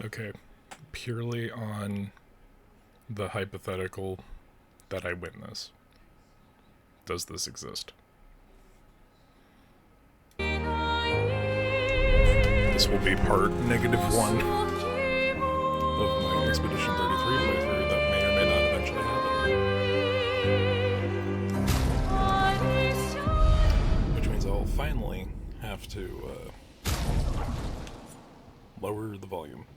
Okay, purely on the hypothetical that I witness, does this exist? This will be part -1 of my Expedition 33 playthrough that may or may not eventually happen. Which means I'll finally have to lower the volume.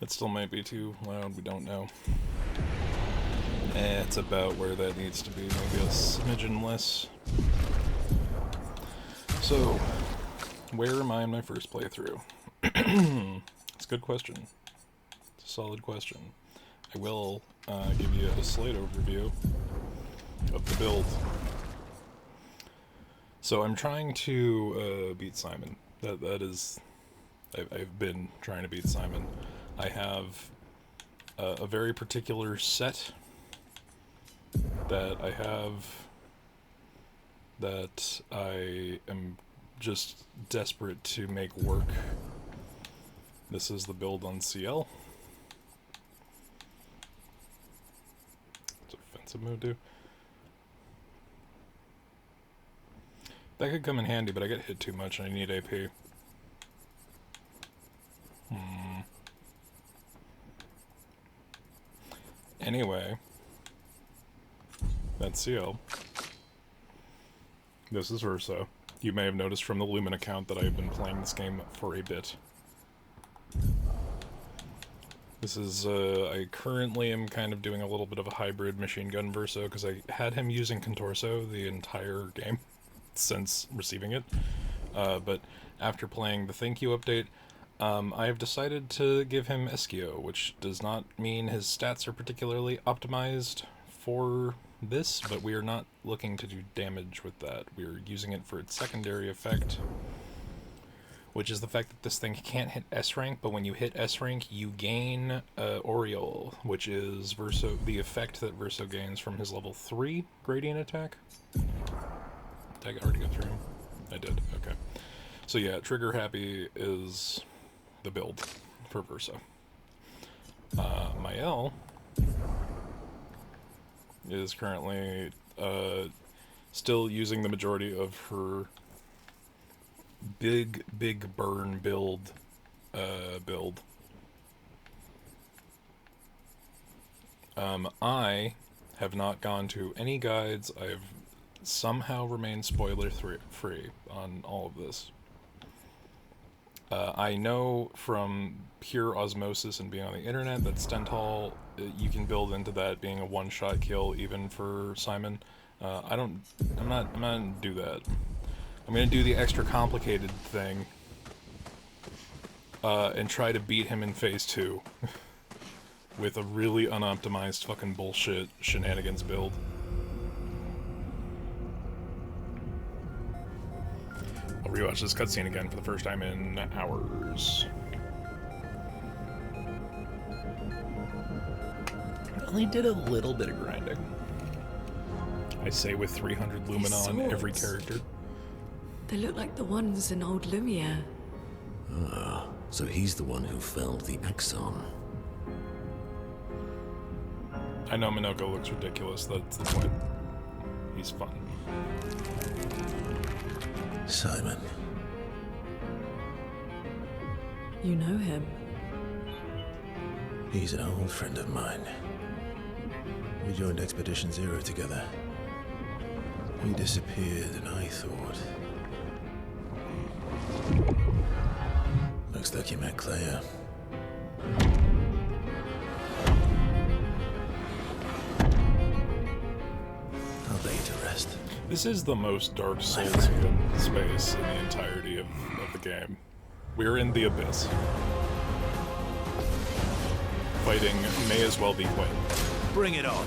It still might be too loud, we don't know. It's about where that needs to be, maybe a smidgen less. So, where am I in my first playthrough? It's a good question. It's a solid question. I will give you a slight overview of the build. So I'm trying to beat Simon. That is... I've been trying to beat Simon. I have a very particular set that I have that I am just desperate to make work. This is the build on CL. It's offensive mode too. That could come in handy, but I get hit too much and I need AP. Anyway, that's CL. This is Verso. You may have noticed from the Lumen account that I've been playing this game for a bit. This is, I currently am kind of doing a little bit of a hybrid machine gun Verso, because I had him using Contorso the entire game since receiving it. But after playing the Thank You update, I have decided to give him Eschio, which does not mean his stats are particularly optimized for this, but we are not looking to do damage with that. We're using it for its secondary effect, which is the fact that this thing can't hit S rank, but when you hit S rank, you gain Aureole, which is the effect that Verso gains from his level 3 gradient attack. Did I already go through him? I did, okay. So yeah, Trigger Happy is the build for Verso. Mael is currently still using the majority of her big burn build. I have not gone to any guides. I've somehow remained spoiler free on all of this. I know from pure osmosis and being on the internet that Stenthal, you can build into that being a one-shot kill even for Simon. I'm not gonna do that. I'm gonna do the extra complicated thing and try to beat him in phase 2 with a really unoptimized fucking bullshit shenanigans build. I'll rewatch this cutscene again for the first time in hours. I only did a little bit of grinding. I say with 300 Lumina on every character. They look like the ones in old Lumiere. Ah, so he's the one who felled the Axon. I know Minoko looks ridiculous, that's the point. He's fun. Simon. You know him? He's an old friend of mine. We joined Expedition 0 together. He disappeared and I thought... Looks like you met Clair. I'll lay you to rest. This is the most Dark Soulsian space in the entirety of the game. We're in the Abyss. Fighting may as well be Quinn. Bring it on!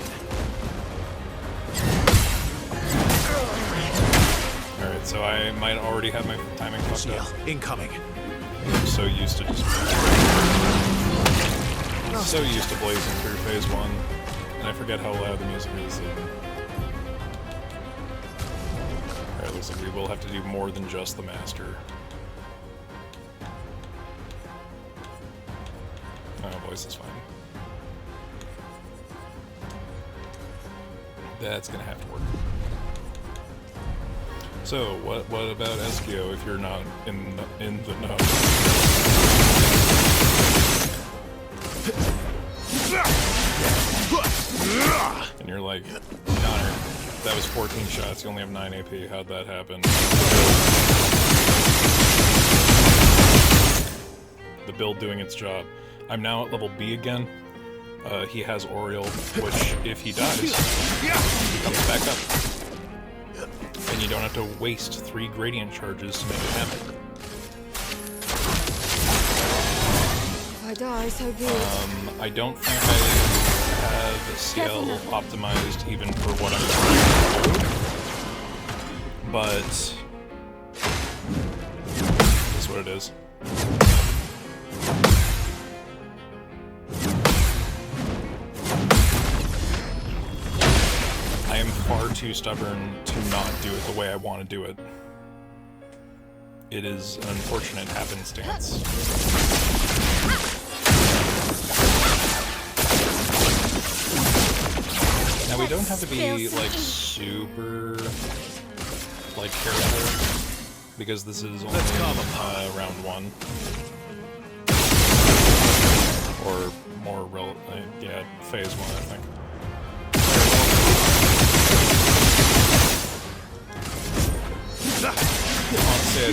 Alright, so I might already have my timing fucked up. Incoming! I'm so used to just... so used to blazing through phase 1, and I forget how loud the music is. Alright, looks like we will have to do more than just the master. Oh, voice is fine. That's gonna have to work. So, what about Eskio if you're not in the know? And you're like, Connor, that was 14 shots, you only have 9 AP, how'd that happen? The build doing its job. I'm now at level B again. He has Oriole, which, if he dies, he comes back up. And you don't have to waste 3 gradient charges to make it happen. If I die, so be it. I don't think I have CL optimized even for what I'm trying to do. But that's what it is. I am far too stubborn to not do it the way I want to do it. It is an unfortunate happenstance. Now we don't have to be like super like careful because this is only round 1 or more yeah, phase 1 I think. Honestly, I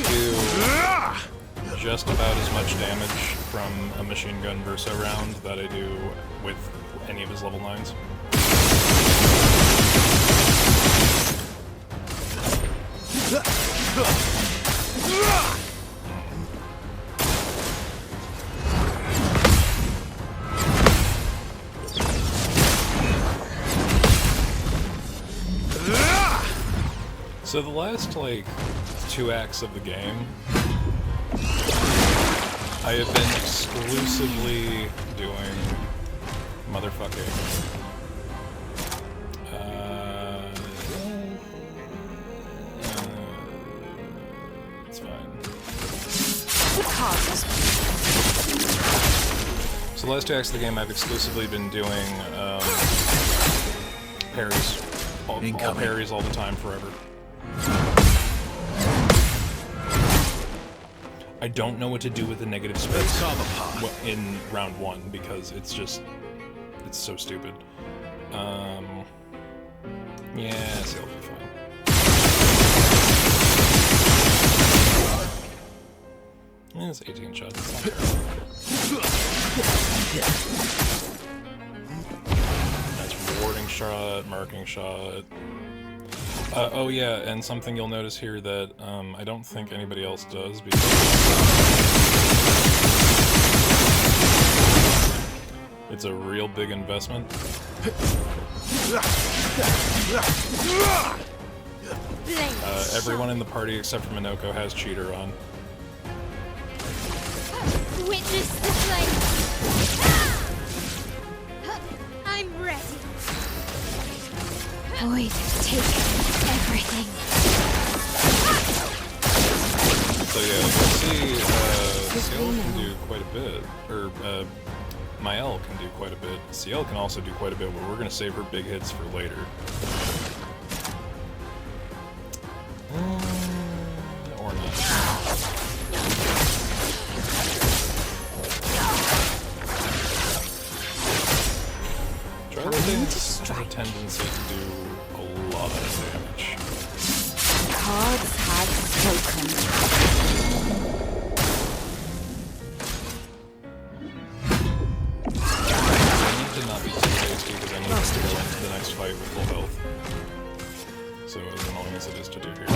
do just about as much damage from a machine gun verso round that I do with any of his level 9s. So the last, like, 2 acts of the game, I have been exclusively doing motherfucking. It's fine. So the last 2 acts of the game, I've exclusively been doing parries. All parries all the time, forever. I don't know what to do with the negative space in round 1 because it's so stupid. Yeah, so it'll be fine. Yeah, it's 18 shots. It's not terrible. Nice rewarding shot, marking shot. Oh yeah, and something you'll notice here that I don't think anybody else does because it's a real big investment. Everyone in the party except for Minoko has cheater on. Witness the flame. I'm ready. Void, take everything. So yeah, you can see CL can do quite a bit, or Mael can do quite a bit. CL can also do quite a bit, but we're gonna save her big hits for later. Or not. Charlotte's has a tendency to do a lot of damage. Cards have spoken. I need to not be too hasty because I need to go into the next fight with full health. So as annoying as it is to do here.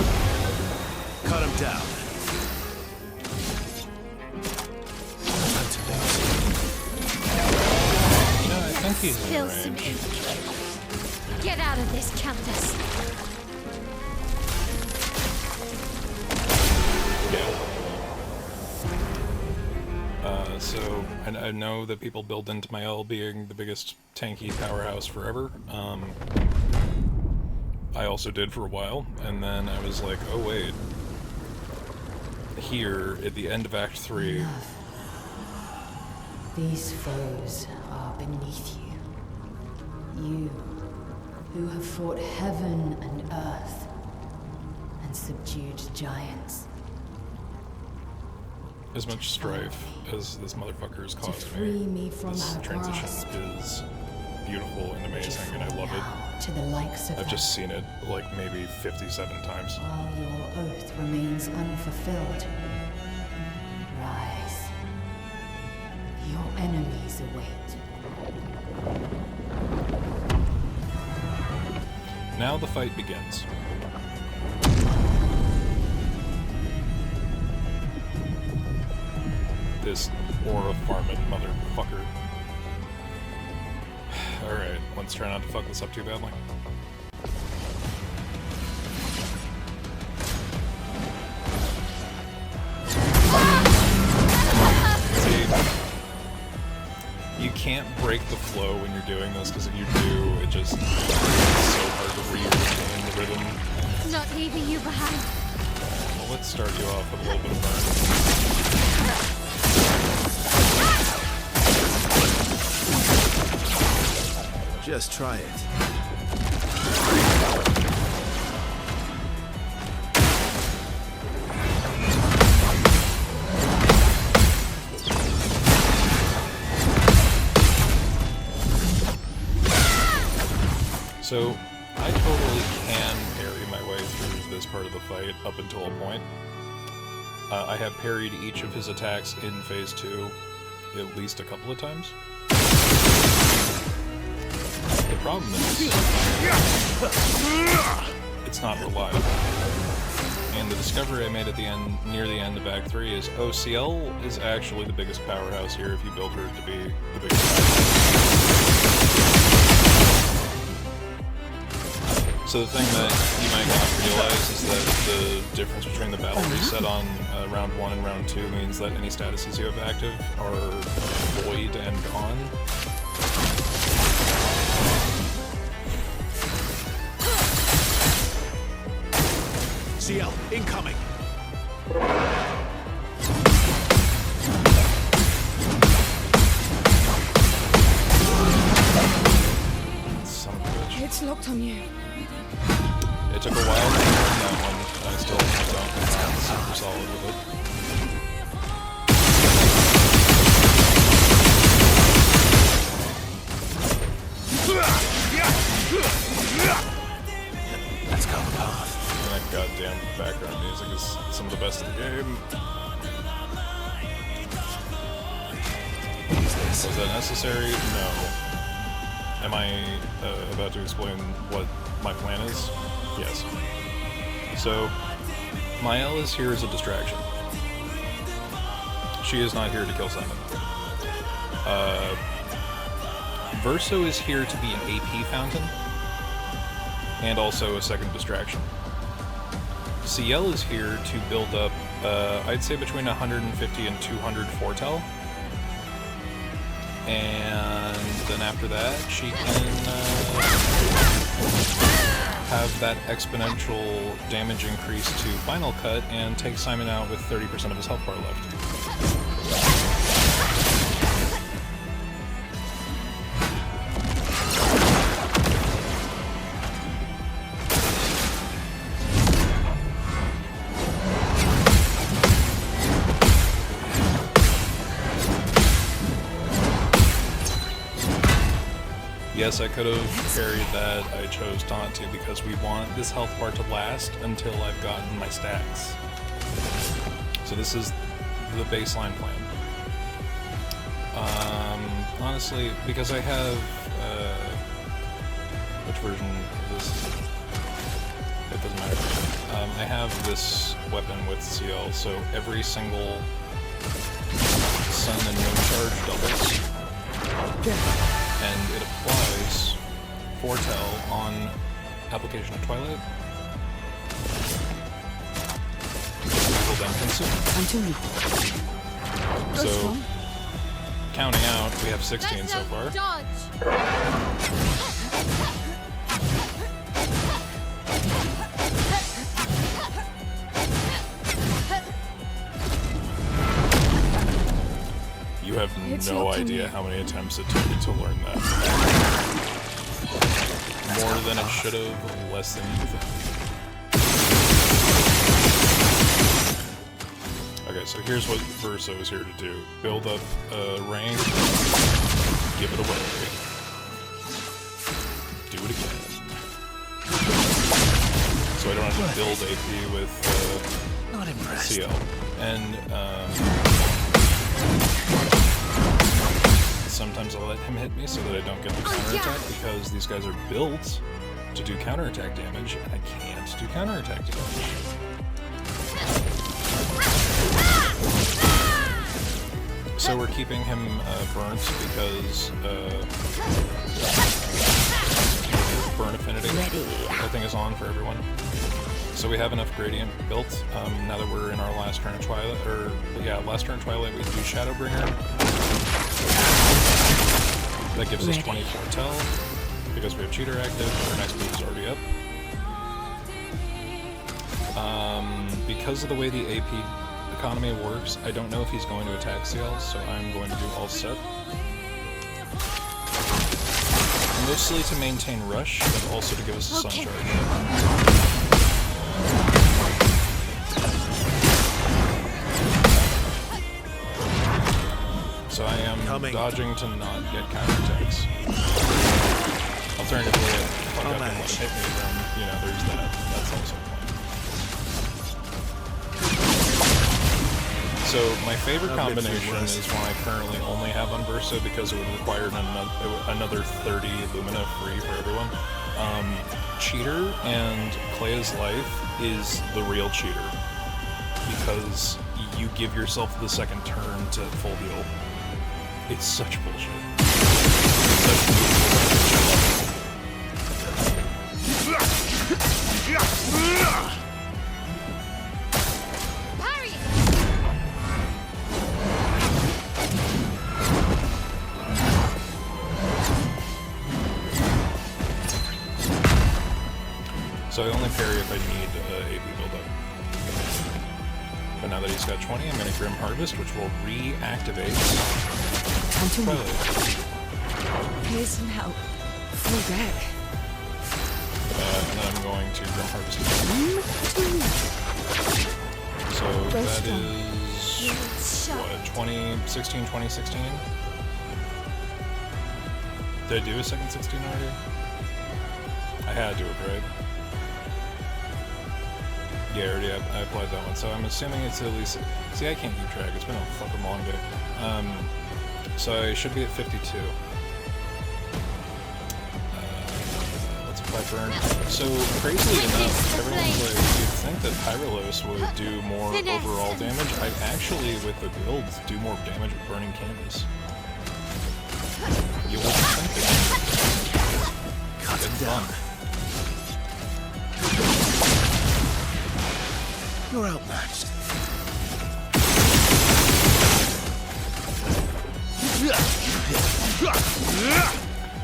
Cut him down. No, I think he's in Spill some range. ink. Get out of this campus. Yeah. So I know that people build into my L being the biggest tanky powerhouse forever. I also did for a while, and then I was like, oh wait. Here, at the end of Act 3, These foes are beneath you. You, who have fought heaven and earth, and subdued giants. As much strife as this motherfucker has To caused free me from this her transition grasp. is beautiful and To amazing, and I fall love it. now to the likes of I've her, just seen it like maybe 57 times. while your oath remains unfulfilled. Rise. Your enemies await. Now the fight begins. This aura farming motherfucker. Alright, let's try not to fuck this up too badly. See, you can't break the flow when you're doing this, because if you do, it just it's so hard to retain the rhythm. Not leaving you behind. Well, let's start you off with a little bit of burn. Just try it. So, I totally can parry my way through this part of the fight up until a point. I have parried each of his attacks in Phase 2 at least a couple of times. The problem is, it's not reliable. And the discovery I made at the end, near the end of Act 3 is, oh, CL is actually the biggest powerhouse here if you build her to be the biggest powerhouse. So the thing that you might not realize is that the difference between the battle reset on round 1 and round 2 means that any statuses you have active are void and gone. CL, incoming! Son of a bitch. It's locked on you. It took a while to learn that one. I still don't super solid with it. Let's go, path. And that goddamn background music is some of the best in the game. Was that necessary? No. Am I about to explain what my plan is? Yes. So, Mael is here as a distraction. She is not here to kill Simon. Verso is here to be an AP fountain, and also a second distraction. CL is here to build up, I'd say between 150 and 200 foretell. And then after that, she can have that exponential damage increase to Final Cut and take Simon out with 30% of his health bar left. Yes, I could have parried that. I chose not to because we want this health bar to last until I've gotten my stacks. So this is the baseline plan. Honestly, because I have which version of this? It doesn't matter. I have this weapon with CL, so every single sun and moon charge doubles. And it applies foretell on application of Twilight. Will then consume. So, counting out, we have 16 so far. Dodge. You have It's no not idea coming. how many attempts it took me to learn that. More than it should have, less than you think. Okay, so here's what Verso is here to do. Build up rank, give it away. Do it again. So I don't have to build AP with Not impressed. CL. And sometimes I'll let him hit me so that I don't get the counterattack because these guys are built to do counterattack damage, and I can't do counterattack damage. So we're keeping him burnt because burn affinity I think is on for everyone. So we have enough gradient built. Now that we're in our last turn of Twilight, last turn of Twilight, we do Shadowbringer. That gives us 24 tell because we have Cheater active. Our next move is already up. Because of the way the AP economy works, I don't know if he's going to attack CL, so I'm going to do all set. Mostly to maintain rush, but also to give us a sun charge. So I am dodging to not get counterattacks. Alternatively, if fuck up and let him hit me, then, you know, there's that. That's also a point. So my favorite combination is one I currently only have on Verso because it would require another 30 Lumina free for everyone. Cheater and Clair's life is the real cheater because you give yourself the second turn to full heal. It's such bullshit. Such So I only parry if I need AP buildup. But now that he's got 20, I'm going to Grim Harvest, which will reactivate Twilight. Here's some help. Full deck. And then I'm going to Grim Harvest again. So that is, what, 2016, 2016? Did I do a second 16 already? I had to do it, right? Yeah, already I applied that one, so I'm assuming it's at least... See, I can't keep track, it's been a fucking long day. So I should be at 52. Let's apply burn. So, crazily enough, everyone's like, you'd think that Pyrolos would do more overall damage. I actually, with the build, do more damage with burning canvas. You wouldn't think it. Cut him down. You're outmatched.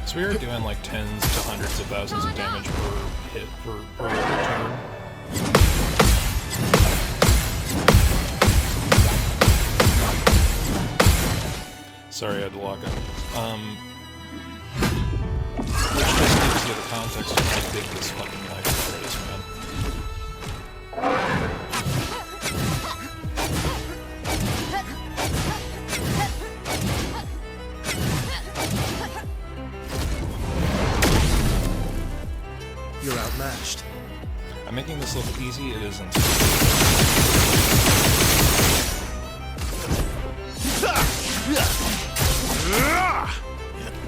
So we are doing like tens to hundreds of thousands of damage per hit per turn. Sorry, I had to lock up. Which just gives you the context of how big this fucking life is, man. You're outmatched. I'm making this look easy, it isn't.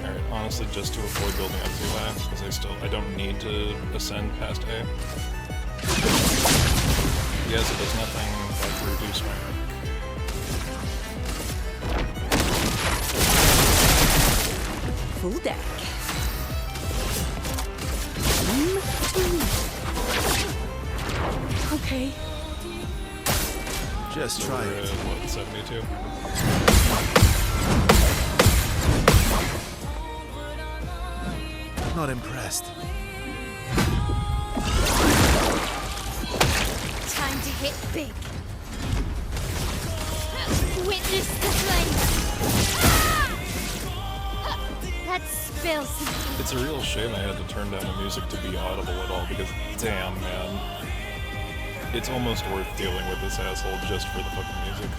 Alright, honestly, just to avoid building up too high, because I don't need to ascend past A. Yes, it does nothing but reduce my rank. Full deck. Okay. Just try We're it. at, what, 72? Not impressed. Time to hit big. Witness the flame. Let's spill some. It's a real shame I had to turn down the music to be audible at all, because damn, man. It's almost worth dealing with this asshole just for the fucking music.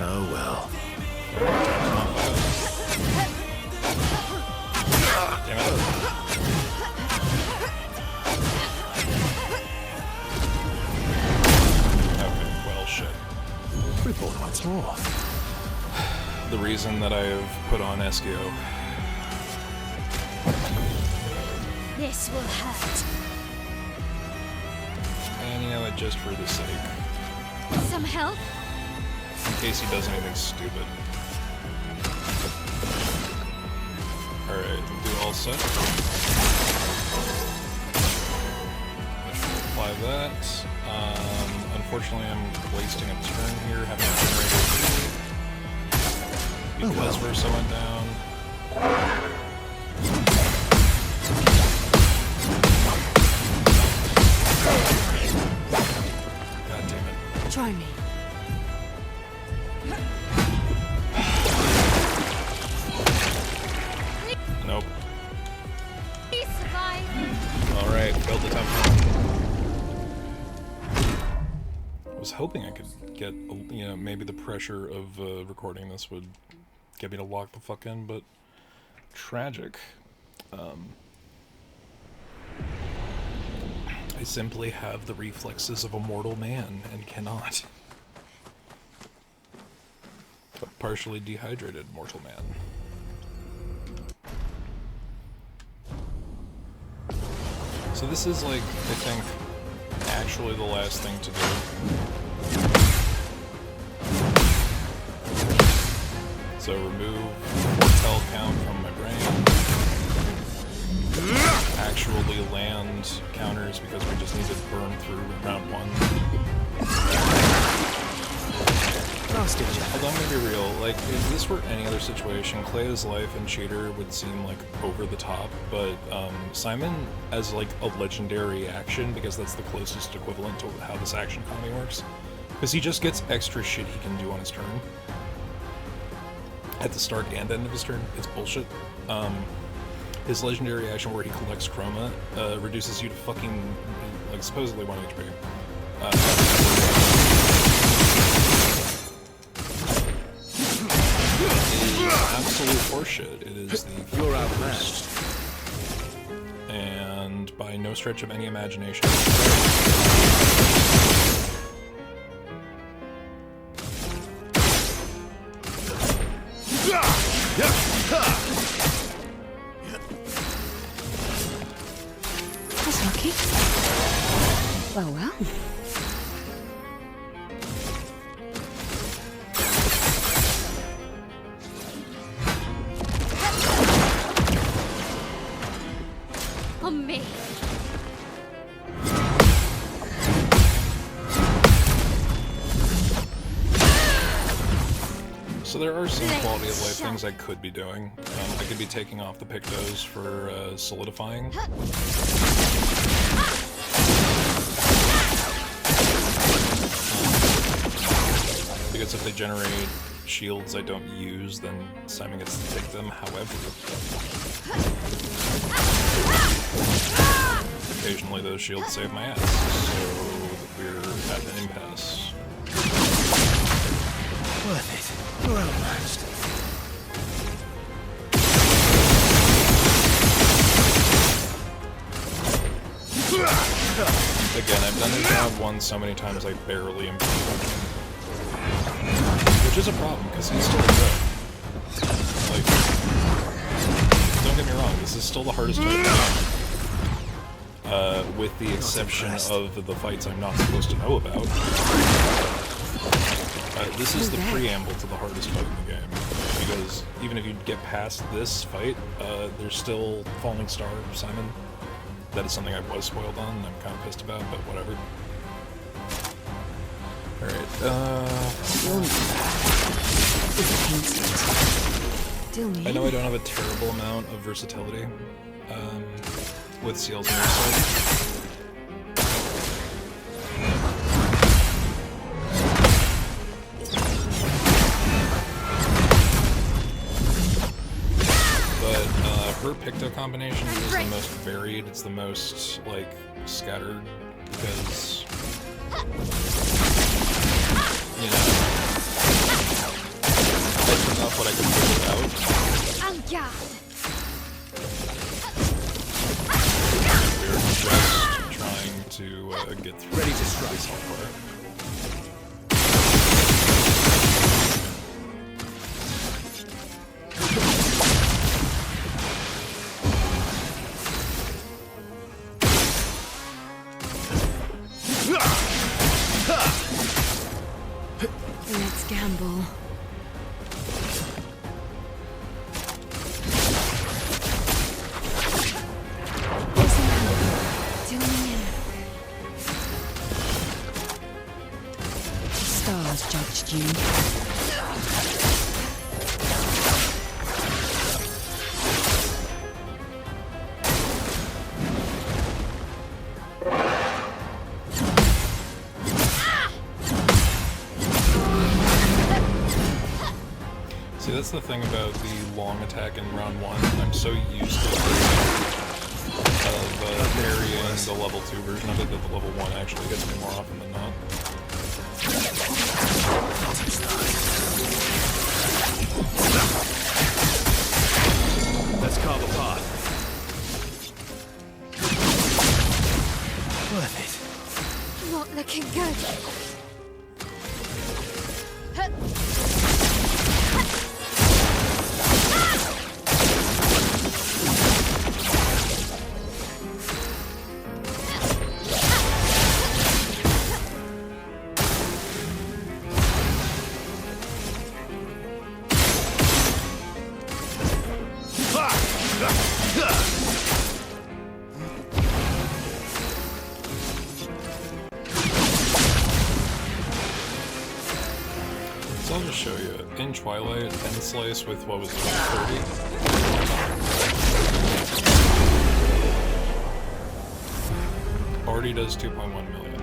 Oh well. Damn it. Okay, well, shit. Report once more. The reason that I have put on SKO. This will hurt. And you know what, just for the sake. Some help? In case he does anything stupid. Alright, do all set. Apply that. Unfortunately, I'm wasting a turn here, having a generator because Versa went down. God damn it. Try me. Nope. Please survive. Alright, failed the attempt. I was hoping I could get, you know, maybe the pressure of recording this would get me to lock the fuck in, but tragic. I simply have the reflexes of a mortal man and cannot. A partially dehydrated mortal man. So this is like, I think, actually the last thing to do. So remove foretell count from my brain. Actually land counters because we just need to burn through round 1. Although I'm gonna be real, like, if this were any other situation, Clair's life and Cheater would seem like over the top, but Simon as like a legendary action, because that's the closest equivalent to how this action comedy works, because he just gets extra shit he can do on his turn. At the start and end of his turn, it's bullshit. His legendary action where he collects chroma reduces you to fucking, like, supposedly 1 HP. Absolute horseshit. It is the You're outmatched. And by no stretch of any imagination. That's lucky. Well, well. On me. So there are some quality of life things I could be doing. I could be taking off the Pictos for solidifying. Because if they generate shields I don't use, then Simon gets to take them. However, occasionally those shields save my ass, so we're at an impasse. Worth it. You're outmatched. Again, I've done this round 1 so many times I barely improved. Which is a problem, because he's still good. Like, don't get me wrong, this is still the hardest fight. With the exception of the fights I'm not supposed to know about. This is the preamble to the hardest fight in the game. Because even if you get past this fight, there's still Falling Star Simon. That is something I was spoiled on, and I'm kind of pissed about, but whatever. Alright, I know I don't have a terrible amount of versatility with seals on your side. combination is the most varied. It's the most, like, scattered, because, you know, that's enough what I can do without. En garde. We're just trying to get through Ready to strike. this hardware. Let's gamble. Stars judged you. See, that's the thing about the long attack in round 1. I'm so used to parrying the level 2 version of it that the level 1 actually gets me more often than not. Let's carve a path. Worth it. Not looking good. So I'll just show you. In Twilight, End Slice with, what was it, 130? Already does 2.1 million.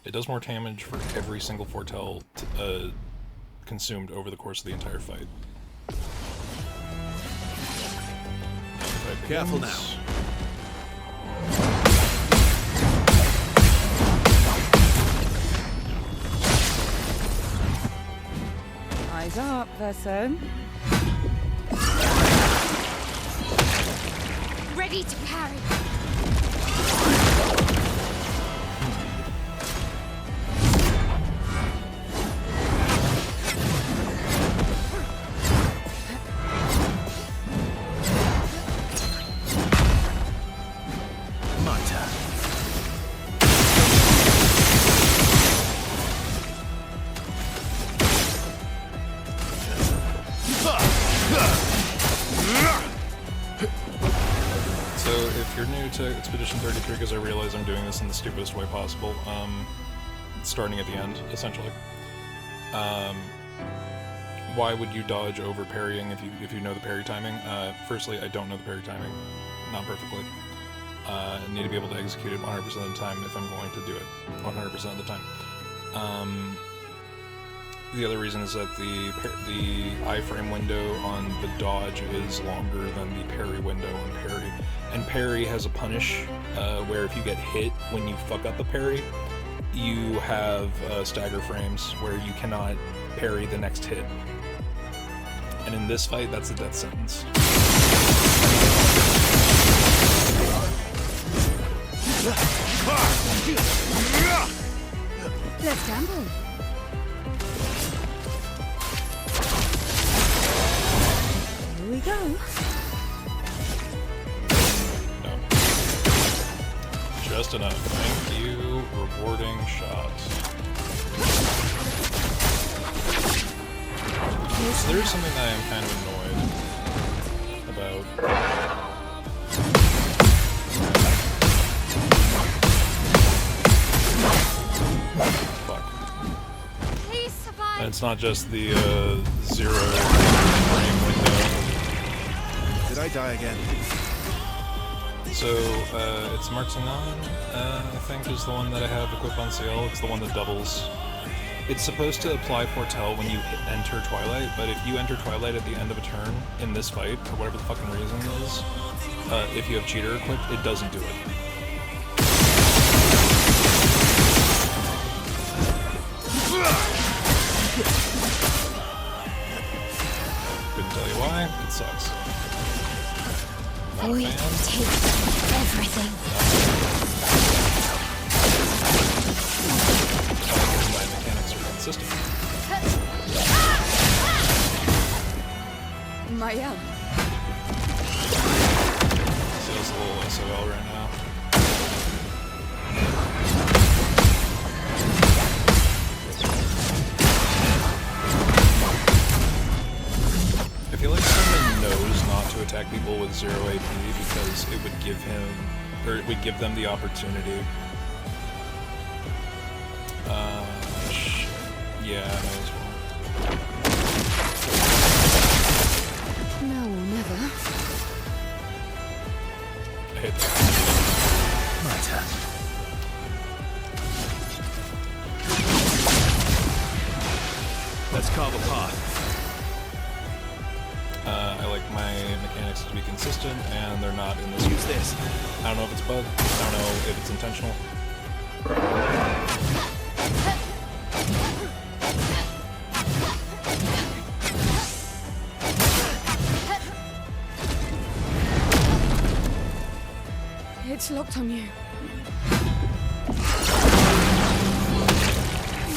It does more damage for every single foretell consumed over the course of the entire fight. Careful now. Eyes up, Verso. Ready to parry. My turn. So if you're new to Expedition 33, because I realize I'm doing this in the stupidest way possible, starting at the end, essentially. Why would you dodge over parrying if you know the parry timing? Firstly, I don't know the parry timing, not perfectly. I need to be able to execute it 100% of the time if I'm going to do it 100% of the time. The other reason is that the iframe window on the dodge is longer than the parry window on parry. And parry has a punish where if you get hit when you fuck up a parry, you have stagger frames where you cannot parry the next hit. And in this fight, that's a death sentence. Let's gamble. Here we go. No. Just enough. Thank you. Rewarding shot. So there's something that I am kind of annoyed about. Fuck. Please survive. And it's not just the 0 frame window. Did I die again? So it's Marxinon, I think, is the one that I have equipped on CL. It's the one that doubles It's supposed to apply foretell when you enter Twilight, but if you enter Twilight at the end of a turn in this fight, for whatever the fucking reason is, if you have cheater equipped, it doesn't do it. Couldn't tell you why. It sucks. Not a We fan. take everything. My mechanics are consistent. Maya. Feels a little SOL right now. I feel like Simon knows not to attack people with 0 AP because it would give him, or it would give them the opportunity. Shit. Yeah, I might as well. Now or never. I hate that. My turn. Let's carve a path. I like my mechanics to be consistent, and they're not in this. Use this. I don't know if it's bug. I don't know if it's intentional. It's locked on you.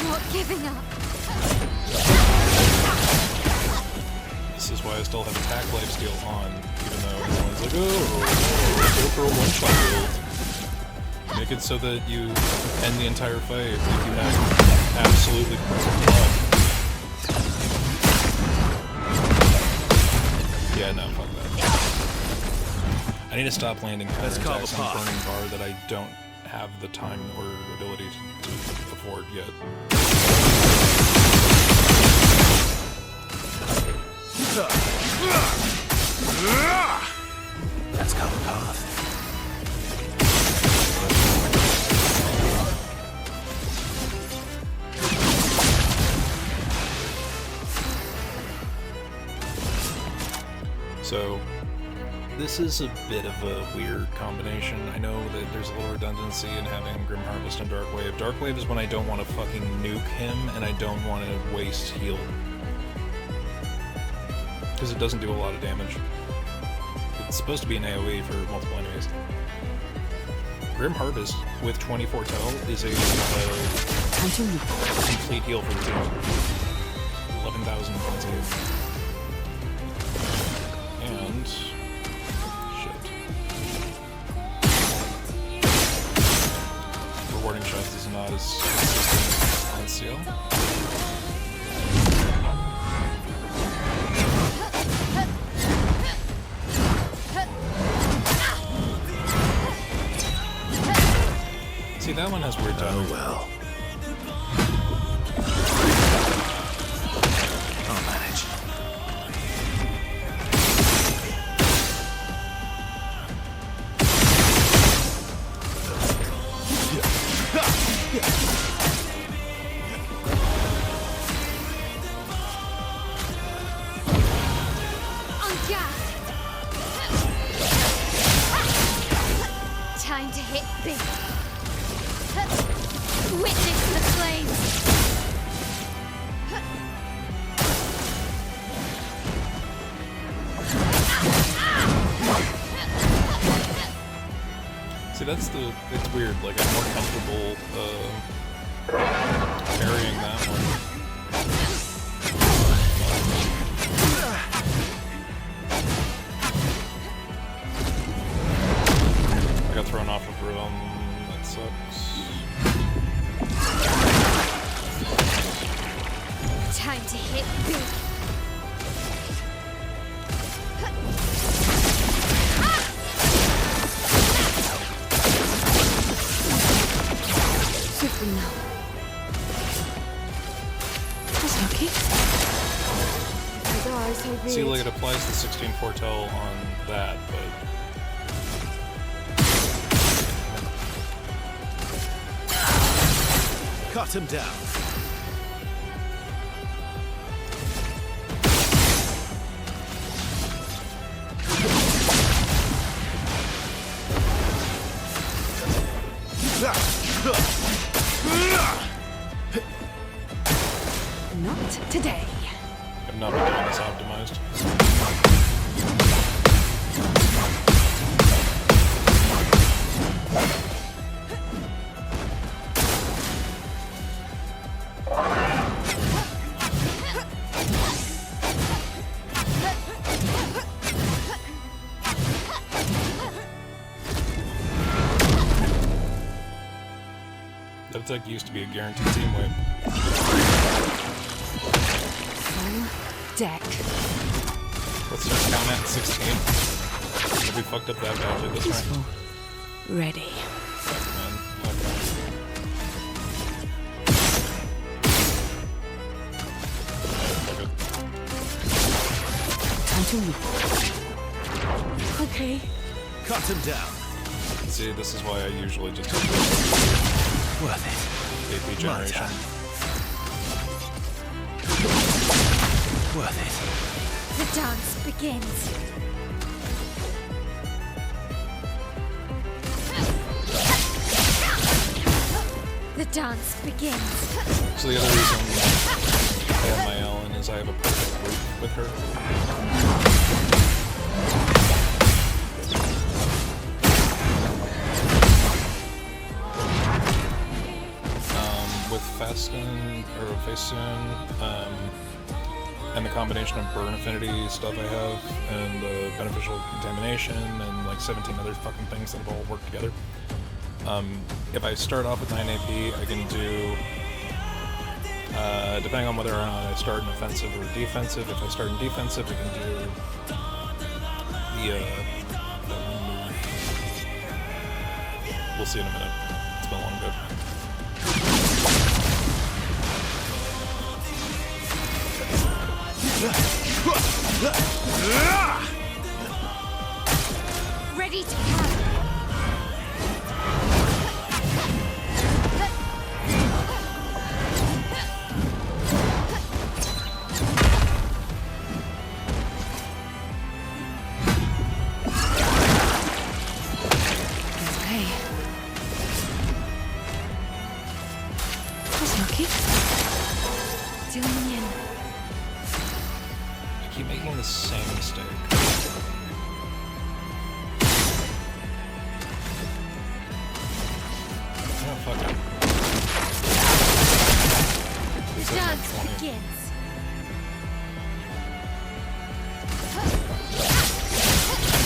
Not giving up. This is why I still have attack lifesteal on, even though everyone's like, oh, go for a one-shot build. Make it so that you end the entire fight if you have absolutely perfect luck. Yeah, no, fuck that. I need to stop landing counterattacks on Burning Bar that I don't have the time or ability to afford yet. Let's carve a path. So, this is a bit of a weird combination. I know that there's a little redundancy in having Grim Harvest and Darkwave. Darkwave is when I don't want to fucking nuke him and I don't want to waste heal. Because it doesn't do a lot of damage. It's supposed to be an AoE for multiple enemies. Grim Harvest with 24 Tell is a complete heal for the team. 11,000 points of heal. And... shit. Rewarding shots is not as consistent on Seal. See, that one has weird timing. Oh well. I'll manage. On gas. Time to hit big. Witness the flames. See, it's weird, like, I'm more comfortable, carrying that one. I got thrown off of rhythm, that sucks. Time to hit big. Swiftly now. That's lucky. If I die, so be See, it. like, it applies the 16 foretell on that, but... Cut him down. Not today. I've not been doing this optimized. That attack used to be a guaranteed team wipe. Full deck. Let's start counting at 16. If we fucked up that badly this Peaceful. time. Ready. Fuck, man. Okay. Good. Time to move. Okay. Cut him down. See, this is why I usually just do Worth it. AP My generation. turn. Worth it. The dance begins. The dance begins. So the other reason I have my Ellen is I have a perfect group with her. With Fasten, or Facesoon, and the combination of burn affinity stuff I have, and beneficial contamination, and like 17 other fucking things that have all worked together. If I start off with 9 AP, I can do, depending on whether or not I start in offensive or defensive. If I start in defensive, I can do we'll see in a minute. It's been a long day. Ready to pound. Okay. That's lucky. Zooming in. I keep making the same mistake. Oh, fuck it. These are like Dance 20. begins.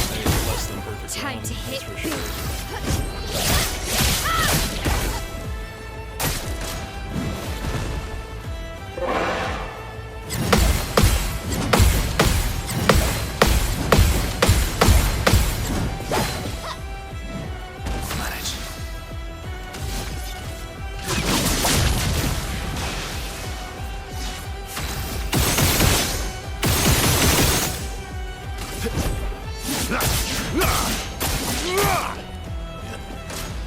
A less than perfect Time round, to that's hit for big. sure. Manage.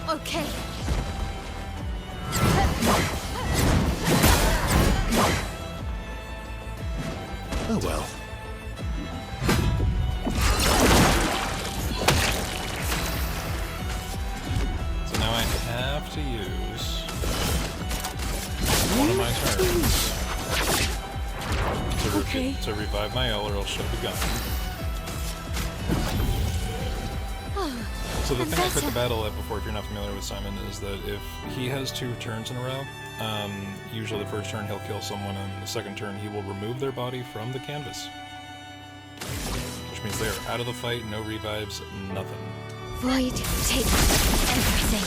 Okay. Oh well. So now I have to use one of my turns Okay. to revive my L, or else she'll be gone. So the I'm thing I quit the better. battle at before, if you're not familiar with Simon, is that if he has 2 turns in a row, usually the first turn he'll kill someone, and the second turn he will remove their body from the canvas. Which means they are out of the fight, no revives, nothing. Void, take everything.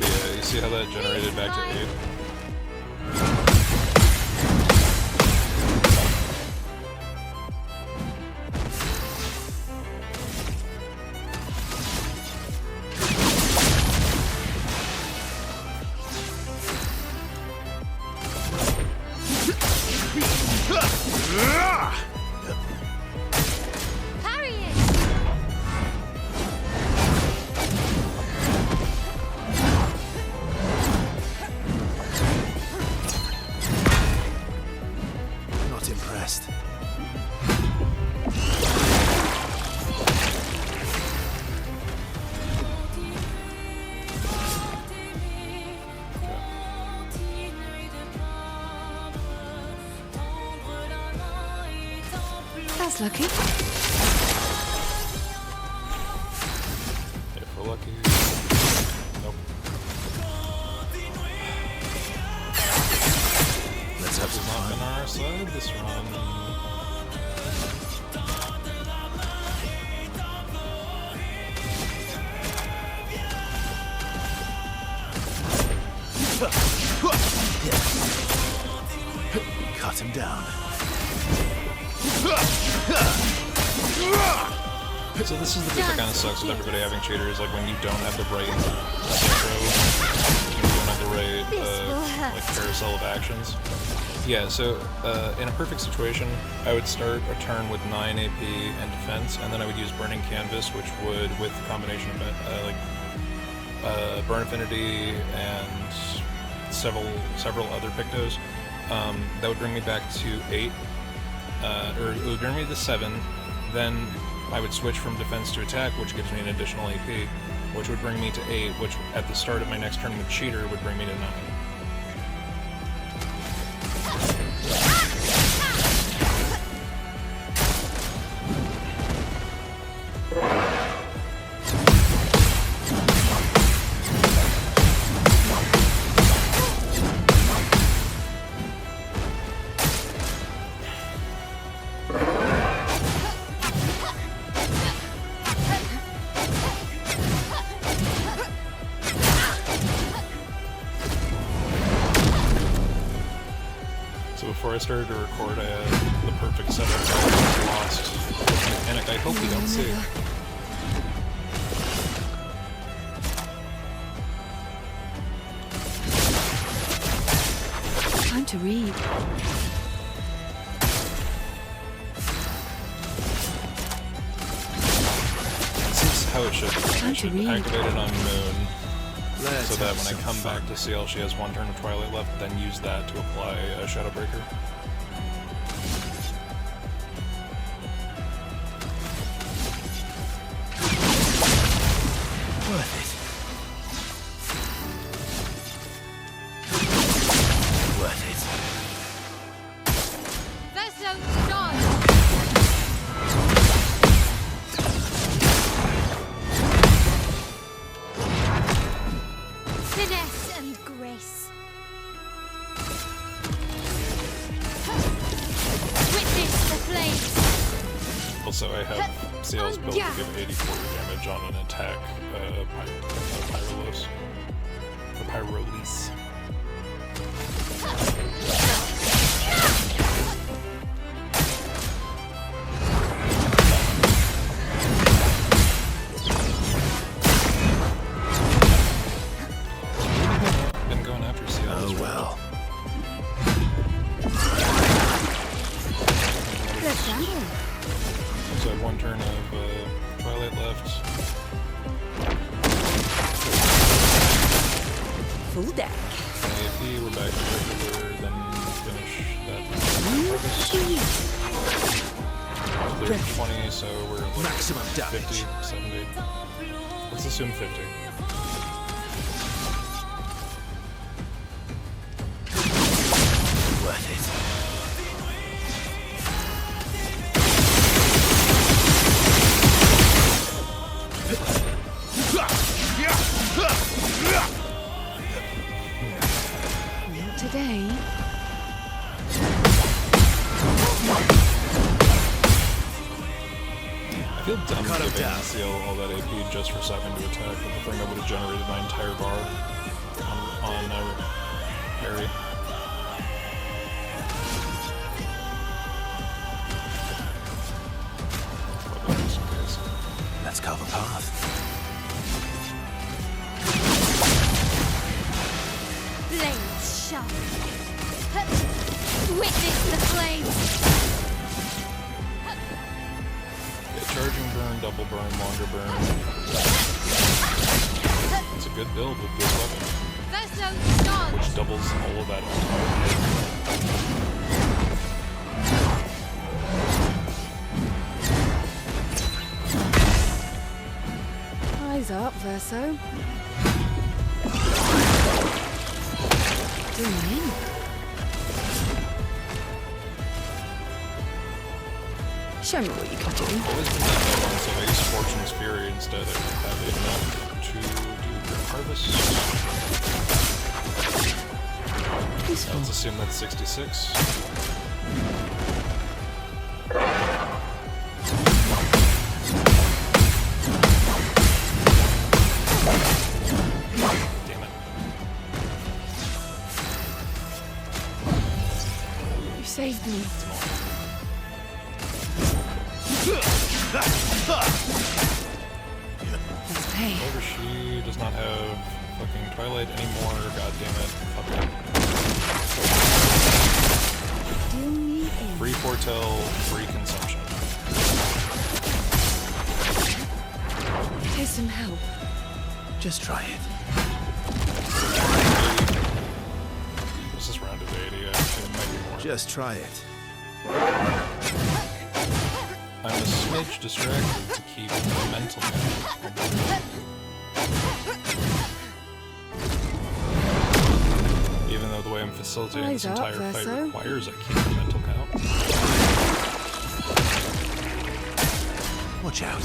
Yeah, you see how that generated back to 8? Parry it! This lucky? If we're lucky. Nope. Let's have This some has not been fun. on our side this run. Cut him down. So this is the bit that kind of sucks with everybody having cheaters, like when you don't have the right intro, you don't have the right like carousel of actions. Yeah, so in a perfect situation, I would start a turn with 9 AP and defense, and then I would use Burning Canvas, which would, with the combination of Burn Affinity and several other Pictos, that would bring me back to 8, or it would bring me to 7. Then I would switch from defense to attack, which gives me an additional AP, which would bring me to 8, which at the start of my next turn with cheater would bring me to 9. So before I started to record, I had the perfect setup that I lost with a mechanic I hope you don't see. Time to read. This is how it should be. I Time to should read. activate it on Moon, Let's so that have when I some come fun. back to CL, she has 1 turn of Twilight left, then use that to apply a Shadowbreaker. Worth it. Worth it. Verso dodge. Finesse and grace. Witness the flames. Also, I have CL's build to give 84 damage on an attack, Pyrolos. Or Pyrolease. Been going after CL. Oh well. Let's gamble. So I have 1 turn of Twilight left. Full deck. AP, we're back to regular, then finish that. Clear 20, so we're at like Maximum 50, damage. 70. Let's assume 50. Worth it. Not today. I feel dumb Cut him giving down. CL all that AP just for 7 to attack, but the thing that would have generated my entire bar on Harry. But just in case. Let's carve a path. Blades sharp. Witness the flames. Yeah, charging burn, double burn, longer burn. It's a good build with this weapon, Verso dodge. which doubles all of that entire Eyes up, Verso. Zoom in. Show me what you can do. Always been that way once, if I use Fortune's Fury instead, I would have enough to do Grim Harvest. Let's assume that's 66. Damn it. You saved me. Let's pay. However, she does not have fucking Twilight anymore. God damn it. Fuck it. Deal me in. Free foretell, free consumption. Here's some help. Just try it. This is round of 80. I think it might be more. Just try it. I'm a smidge distracted to keep my mental count. Even though the way I'm facilitating this Eyes up, entire fight Verso. requires I keep the mental count. Watch out.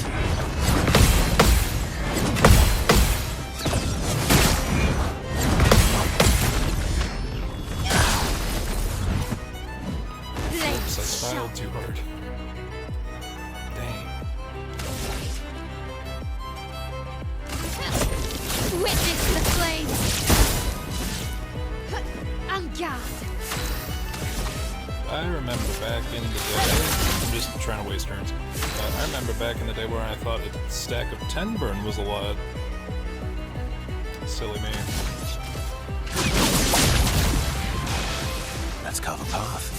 Oops, I styled too hard. Dang. Witness the flames. En garde. I remember back in the day, I'm just trying to waste turns. I remember back in the day where I thought a stack of 10 burn was a lot. Silly me. Let's carve a path.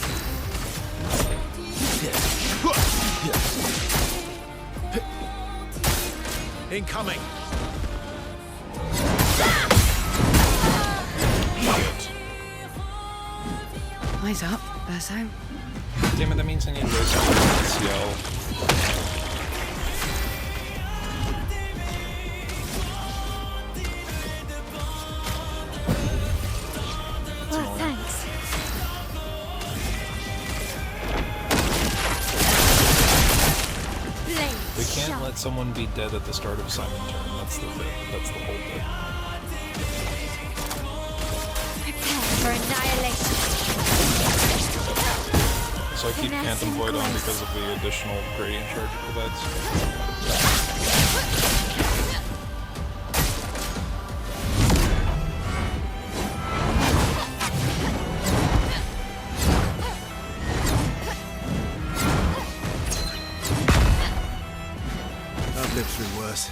Incoming. Shit. Eyes up, Verso. Damn it, that means I need to raise CL. Well, thanks. Blade We can't sharp. let someone be dead at the start of Simon turn. That's the bit. That's the whole bit. Prepare for annihilation. So I keep Phantom Void on because of the additional gradient charge it provides. I've lived through worse.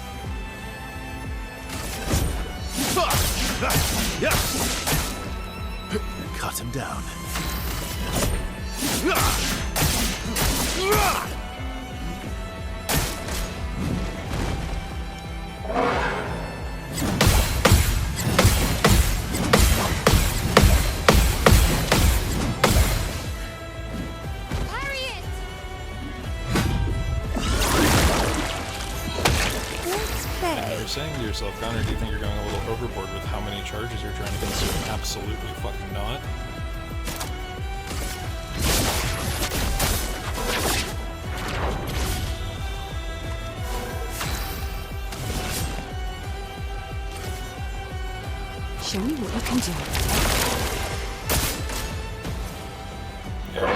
Cut him down. Parry it. Let's play. You're saying to yourself, Connor, do you think you're going a little overboard with how many charges you're trying to consume? Absolutely fucking not. Show me what you can do. Yeah.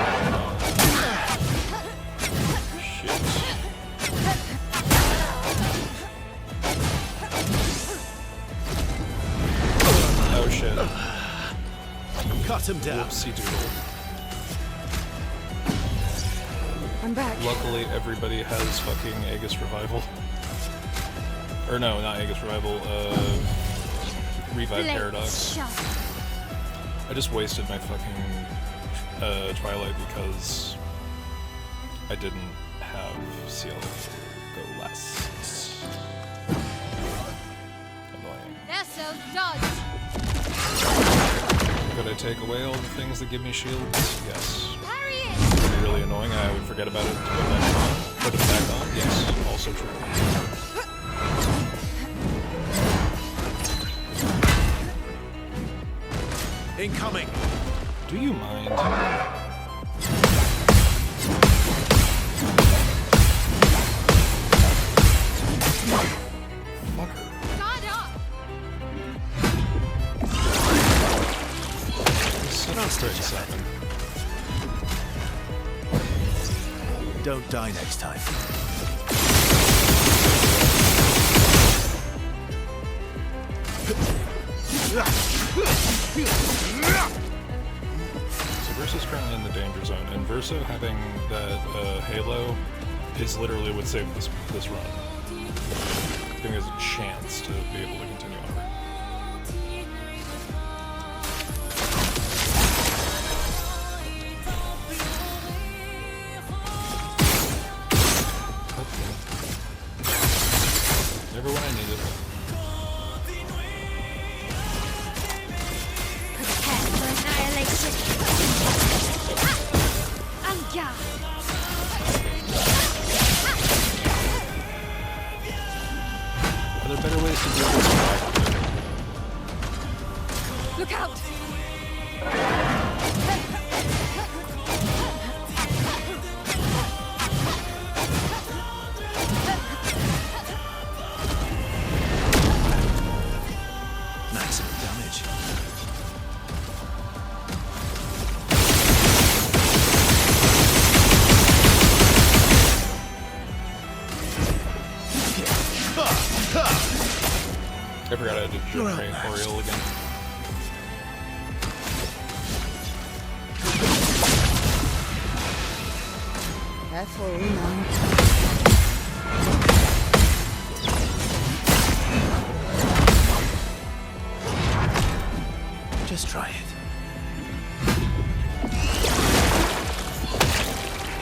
Shit. Oh shit. Cut him down. Whoopsie doodle. I'm back. Luckily, everybody has fucking Aegis Revival. Or no, not Aegis Revival, Revive Blade Paradox. sharp. I just wasted my fucking Twilight because I didn't have CL go last. Annoying. Verso dodge. Could I take away all the things that give me shields? Yes. Parry it. Would be really annoying. I would forget about it to put it back on. Put it back on? Yes. Also true. Incoming. Do you mind? Die next time. So Verso's currently in the danger zone, and Verso having that halo is literally what saved this run. Giving us a chance to be able to continue on. Never when I need it. Prepare for annihilation. Anga. Are there better ways to do this? Look out! Maximum damage. I forgot I had to generate Oriole again. Careful, man. Just try it.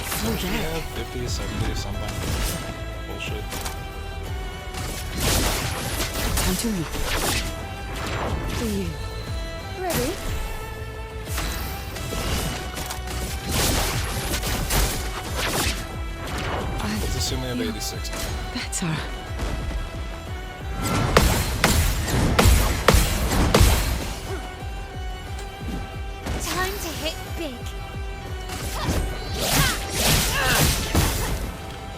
So dead. Yeah, 50, 70, something. Bullshit. Time to leave. For you. Ready? Let's assume we have 86 now. Better. Time to hit big.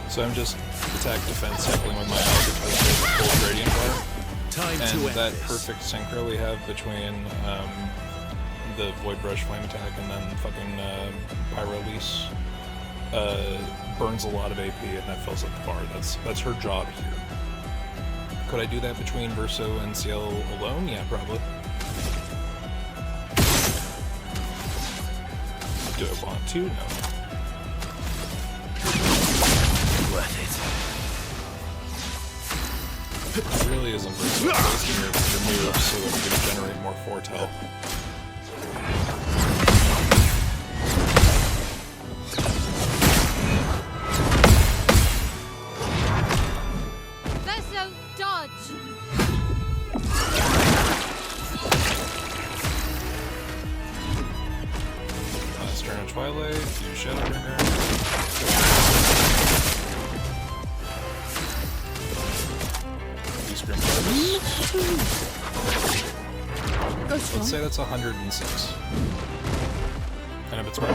So I'm just attack defense cycling with my Alga for the full gradient bar. Time to And end that this. perfect synchro we have between the Void Brush Flame attack and then fucking Pyro Release burns a lot of AP and that fills up the bar. That's her job here. Could I do that between Verso and CL alone? Yeah, probably. Do I want to? No. Worth it. It really isn't Verso wasting your moves so that we can generate more foretell. Verso, dodge. Last turn of Twilight, do Shadowbringer. Use Grim Harvest. Go strong. Let's say that's 106. And if it's more,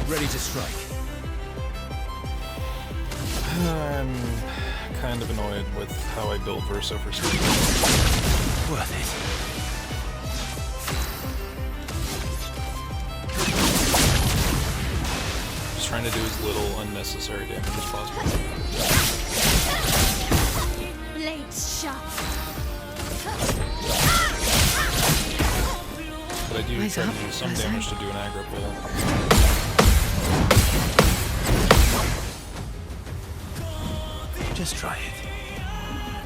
Ready to strike. I'm kind of annoyed with how I built Verso for speed. Worth it. Just trying to do as little unnecessary damage as possible. Blades sharp. But I do Eyes try to up, do some eyes damage up. to do an aggro pull. Just try it.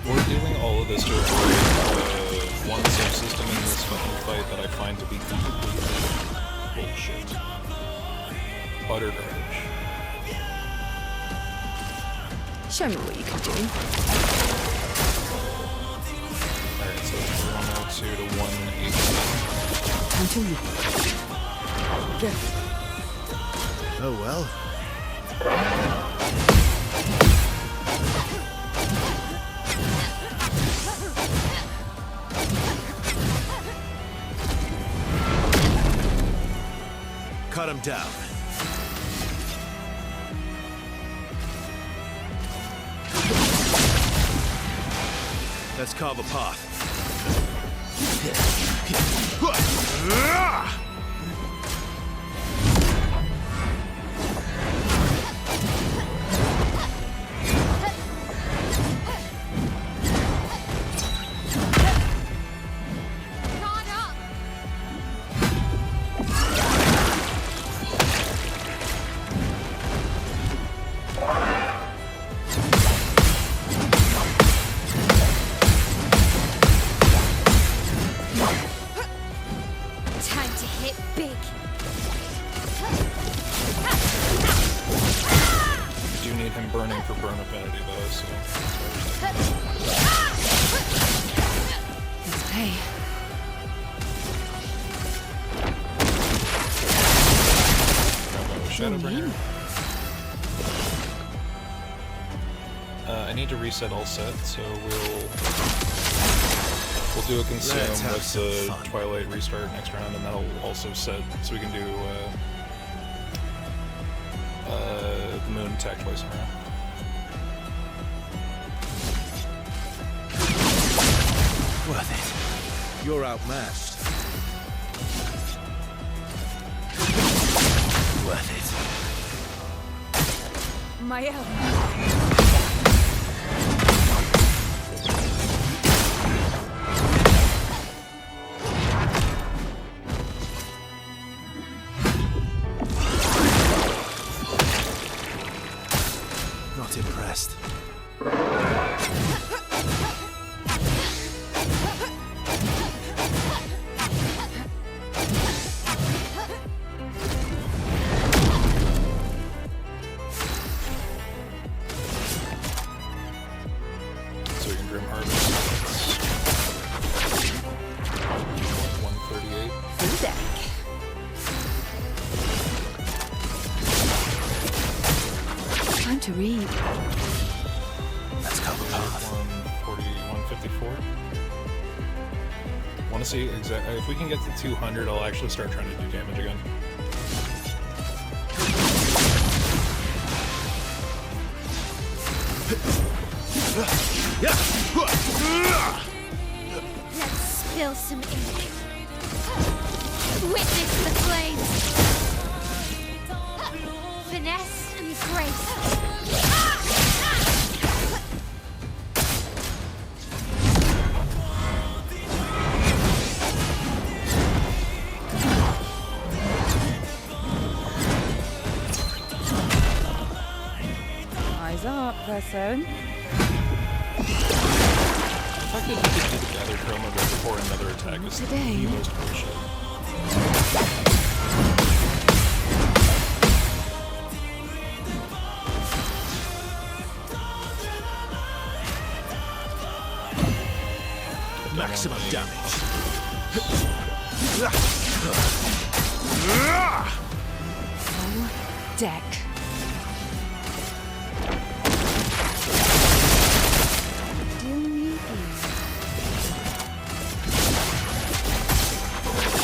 We're doing all of this to avoid one subsystem in this fucking fight that I find to be completely bullshit. Utter garbage. Show me what you can do. Alright, so it's 102 to 118. Time to leave. Go. Oh well. Cut him down. Let's carve a path. Guard up! Time to hit big. I do need him burning for burn affinity though, so Let's pay. Shadowbringer. I need to reset all sets, so we'll do a consume Let's have with some the fun. Twilight restart next round, and that'll also set so we can do the moon attack twice in a row. Worth it. You're outmatched. Worth it. Mael. Not impressed. So we can Grim Harvest. 138. Full deck. Time to read. Let's come apart. 140, 154. Want to see exactly if we can get to 200. I'll actually start trying to do damage again. Let's spill some ink. Witness the flames. Finesse and grace. Eyes up, person. The fact that you could do the gather chroma right before another attack is Today. the most bullshit. Maximum damage. Full deck. Still need you.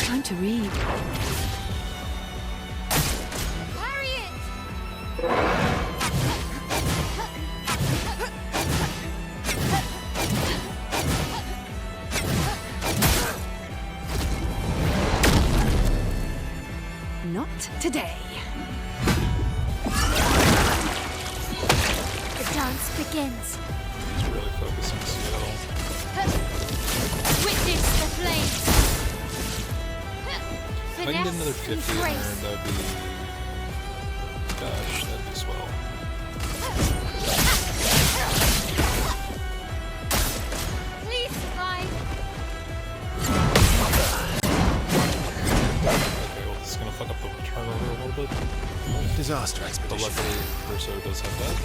Time to read. Harriet! Not today. The dance begins. It's really focusing Seattle. Witness the flames. If I can get another Finesse and 50 in there, grace. that'd be... Gosh, that'd be swell. Please survive. Okay, well, this is gonna fuck up the return order a little bit. Disaster But expedition. luckily, Verso does have that.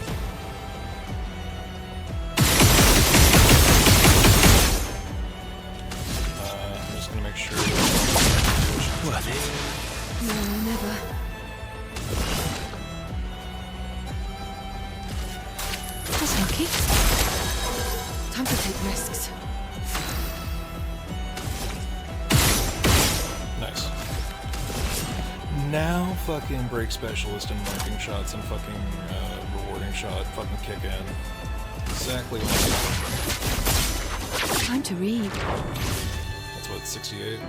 I'm just gonna make sure that... Worth it. No, never. That's lucky. Time to take risks. Nice. Now fucking break specialist and marking shots and fucking rewarding shot fucking kick in. Exactly what I Time to read. That's what, 68?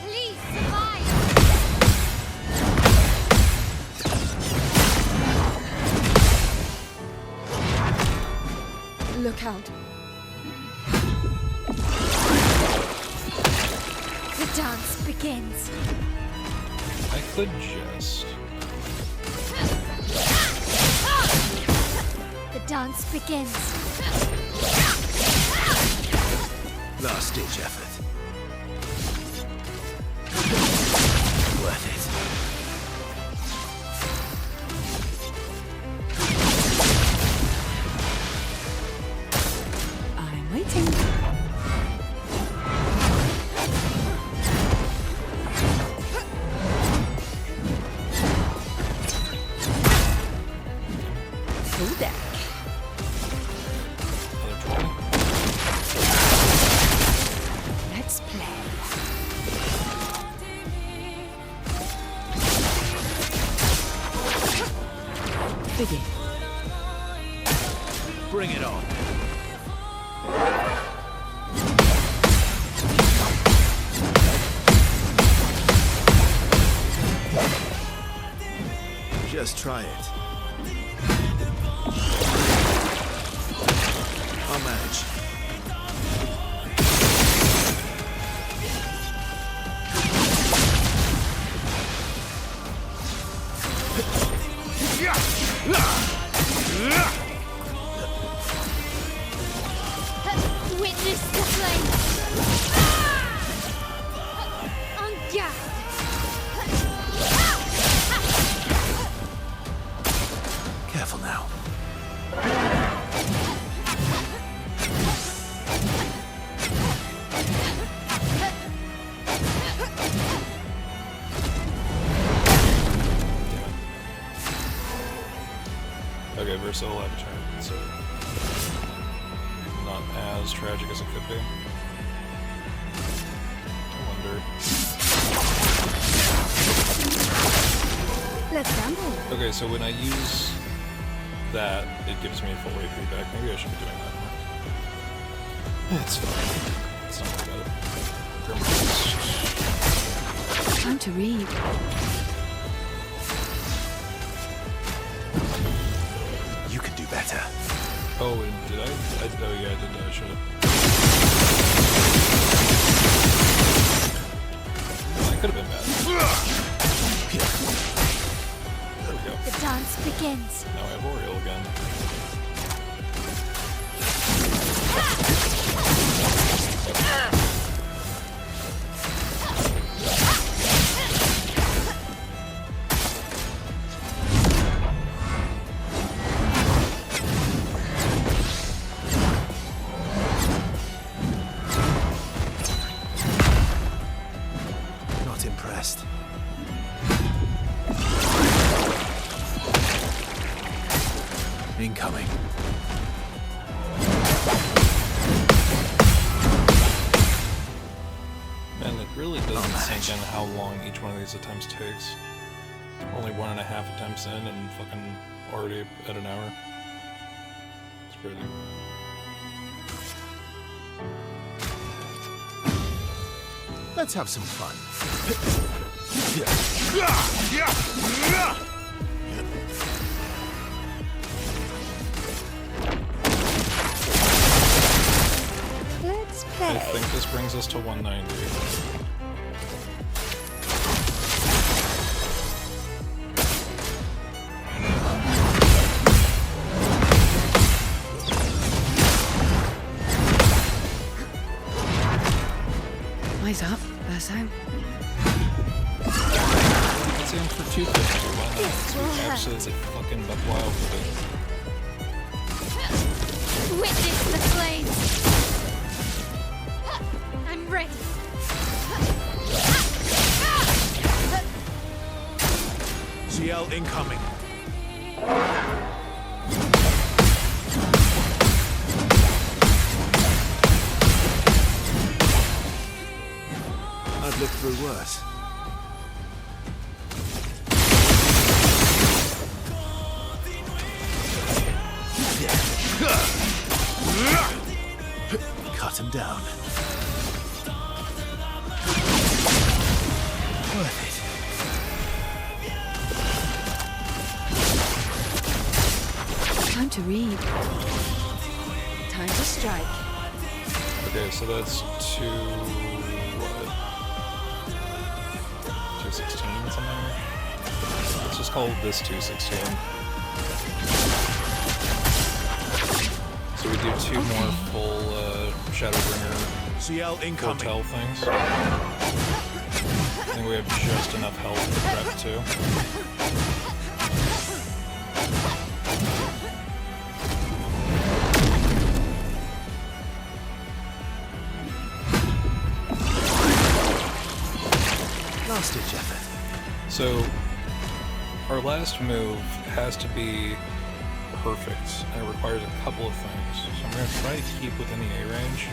Please survive. Look out. The dance begins. I could just. The dance begins. Last ditch effort. Worth it. I'm waiting. Full deck. Another 20. Let's play. Begin. Bring it on. Just try it. I'll manage. Witness the flame. On guard. Careful now. Okay, Verso will have a turn, so not as tragic as it could be. I wonder. Let's gamble. Okay, so when I use that, it gives me a full AP back. Maybe I should be doing that more. It's fine. It's not like that. Time to read. You can do better. Oh, and did I? Oh yeah, I did. I should have. That could have been bad. There we go. The dance begins. Now I have Oriole again. Not impressed. Incoming. Man, it really doesn't sink in how long each one of these attempts takes. Only 1.5 attempts in and fucking already at an hour. It's crazy. Let's have some fun. Let's I play. think this brings us to 190. Eyes up, Verso. Let's aim for 250. Why not? This will hurt. Absolutely fucking buck wild with it. Witness the flames. I'm ready. CL incoming. I've lived through worse. Cut him down. reap. Time to strike. Okay, so that's 216 something? Let's just call this 216. So we do two more full Shadowbringer CL incoming. hotel things. I think we have just enough health to prep too. Last ditch effort. So, our last move has to be perfect, and it requires a couple of things. So I'm going to try to keep within the A range.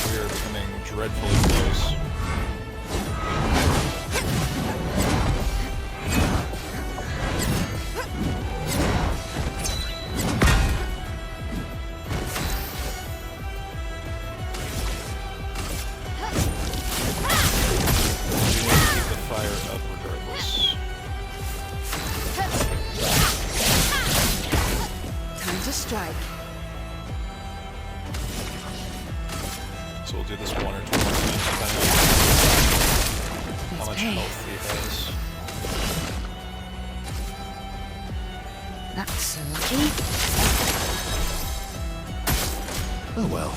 We are becoming dreadfully close. Strike. So we'll do this one or two more times depending on how much health he has. That's lucky. Oh well.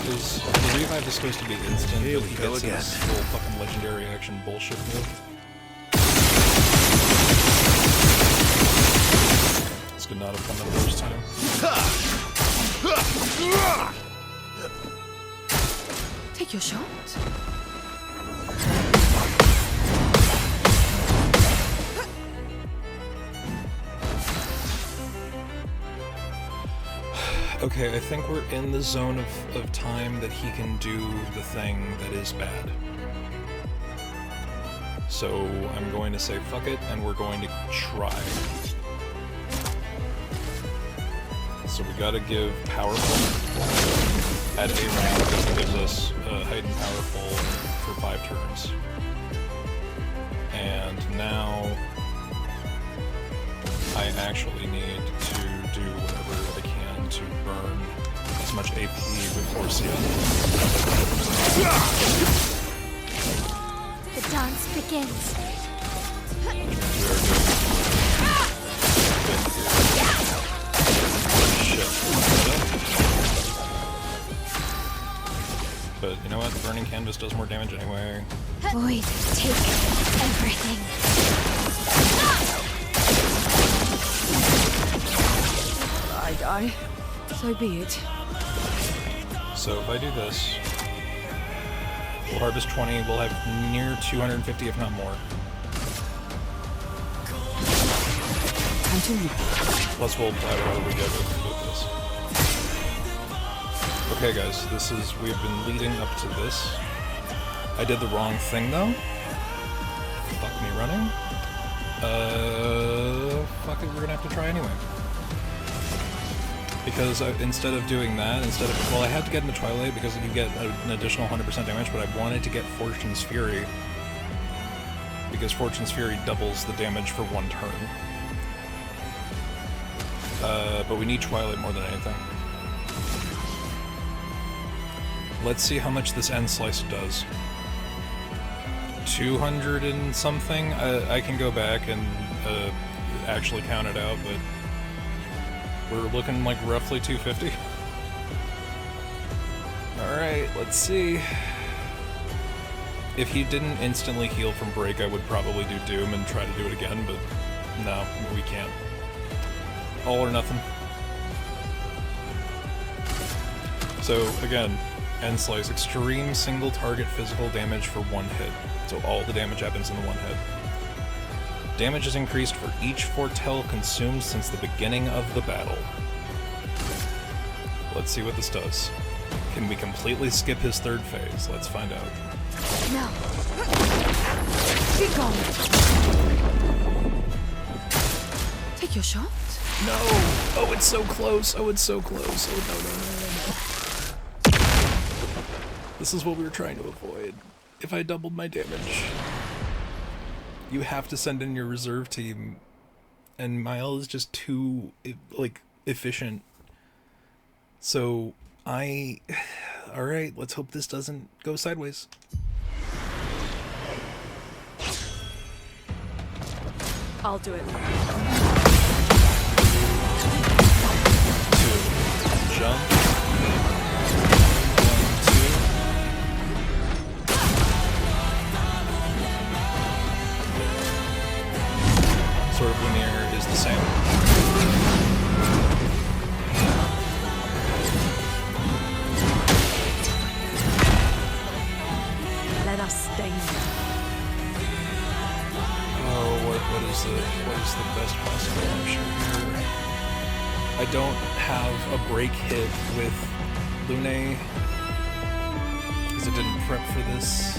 The revive is supposed to be instant, Here but we he go gets again. this full fucking legendary action bullshit move. This could not have come the first time. Take your shot. Okay, I think we're in the zone of time that he can do the thing that is bad. So I'm going to say fuck it, and we're going to try. So we gotta give powerful at A rank because it gives us heightened powerful for 5 turns. And now I actually need to do whatever I can to burn as much AP before CL. The dance begins. But you know what? The burning canvas does more damage anyway. Void, take everything. I die. So be it. So if I do this, we'll harvest 20, we'll have near 250 if not more. Time to reap. Plus we'll apply whatever we get with this. Okay guys, we've been leading up to this. I did the wrong thing though. Fuck me running. Fuck it, we're gonna have to try anyway. Because instead of doing that, well, I had to get into Twilight because you get an additional 100% damage, but I wanted to get Fortune's Fury. Because Fortune's Fury doubles the damage for 1 turn. But we need Twilight more than anything. Let's see how much this End Slice does. 200 and something? I can go back and actually count it out, but we're looking like roughly 250. Alright, let's see. If he didn't instantly heal from break, I would probably do Doom and try to do it again, but no, we can't. All or nothing. So, again, End Slice, extreme single target physical damage for 1 hit. So all the damage happens in the 1 hit. Damage is increased for each foretell consumed since the beginning of the battle. Let's see what this does. Can we completely skip his 3rd phase? Let's find out. Now. Be gone. Take your shot. No! Oh, it's so close! Oh, it's so close! Oh, no. This is what we were trying to avoid. If I doubled my damage. You have to send in your reserve team. And Mile is just too, like, efficient. So, alright, let's hope this doesn't go sideways. I'll do it. 2. Jump. 1, 2. Sort of linear is the same. Let us stain it. What is the best possible option here? I don't have a break hit with Lune because I didn't prep for this.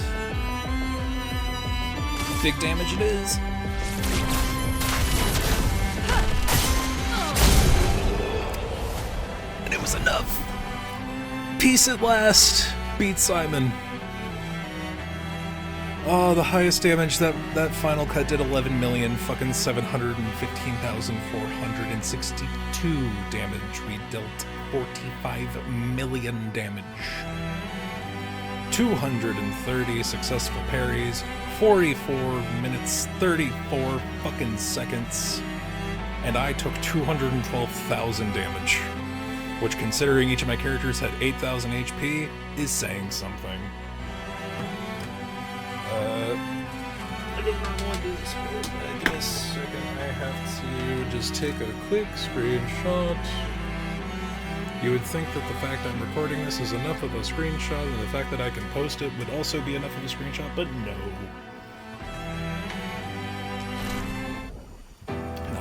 Big damage it is. And it was enough. Peace at last. Beat Simon. Oh, the highest damage, that final cut did 11,715,462 damage. We dealt 45 million damage. 230 successful parries, 44 minutes, 34 fucking seconds, and I took 212,000 damage, which, considering each of my characters had 8,000 HP, is saying something. I don't really want to do this, but give me a second. I have to just take a quick screenshot. You would think that the fact I'm recording this is enough of a screenshot, and the fact that I can post it would also be enough of a screenshot, but no.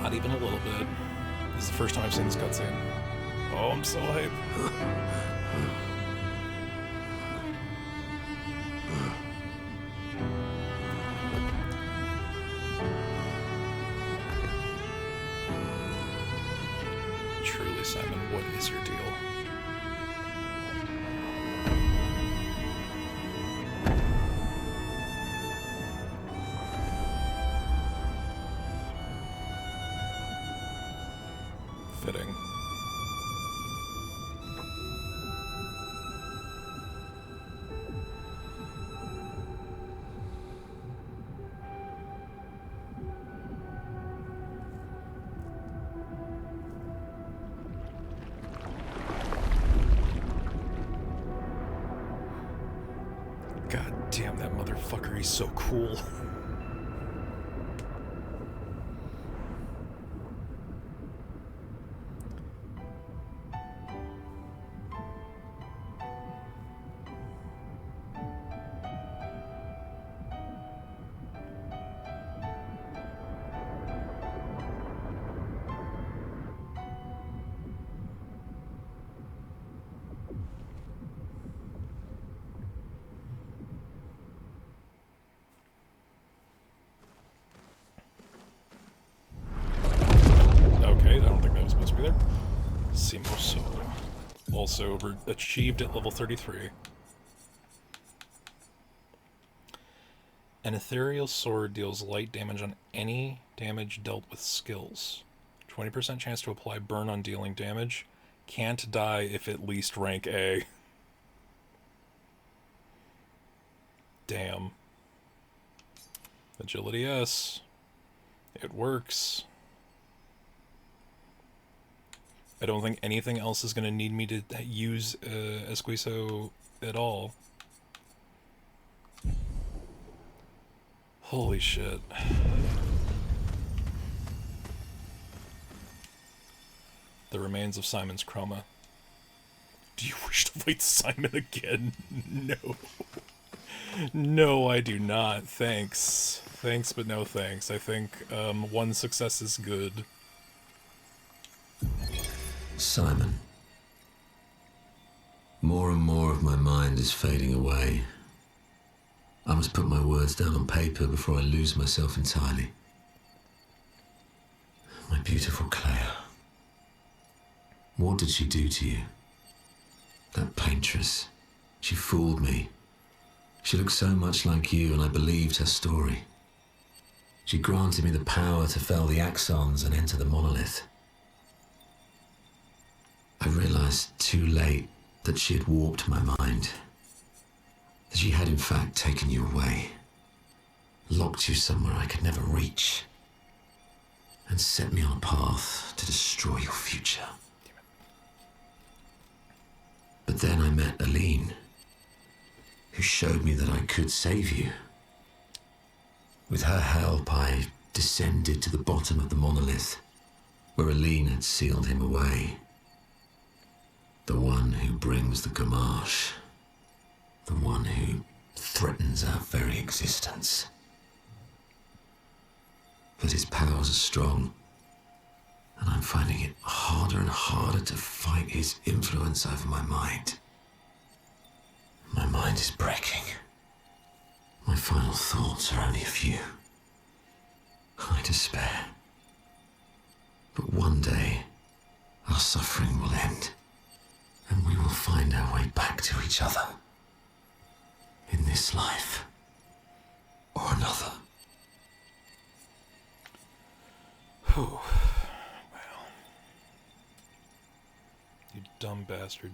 Not even a little bit. This is the first time I've seen this cutscene. Oh, I'm so hyped. Truly, Simon, what is your deal? Fitting. God damn, that motherfucker, he's so cool. Okay, I don't think that was supposed to be there. Simoso. Also achieved at level 33. An ethereal sword deals light damage on any damage dealt with skills. 20% chance to apply burn on dealing damage. Can't die if at least rank A. Damn. Agility S. It works. I don't think anything else is going to need me to use Esquizo at all. Holy shit. The remains of Simon's chroma. Do you wish to fight Simon again? No. No, I do not. Thanks. Thanks, but no thanks. I think one success is good. Simon. More and more of my mind is fading away. I must put my words down on paper before I lose myself entirely. My beautiful Clair. What did she do to you? That paintress. She fooled me. She looked so much like you, and I believed her story. She granted me the power to fell the axons and enter the monolith. I realized too late that she had warped my mind. That she had in fact taken you away, locked you somewhere I could never reach, and set me on a path to destroy your future. But then I met Aline, who showed me that I could save you. With her help, I descended to the bottom of the monolith, where Aline had sealed him away. The one who brings the Gamache. The one who threatens our very existence. But his powers are strong, and I'm finding it harder and harder to fight his influence over my mind. My mind is breaking. My final thoughts are only a few. I despair. But one day, our suffering will end, and we will find our way back to each other. In this life, or another. Whew. Well. You dumb bastard.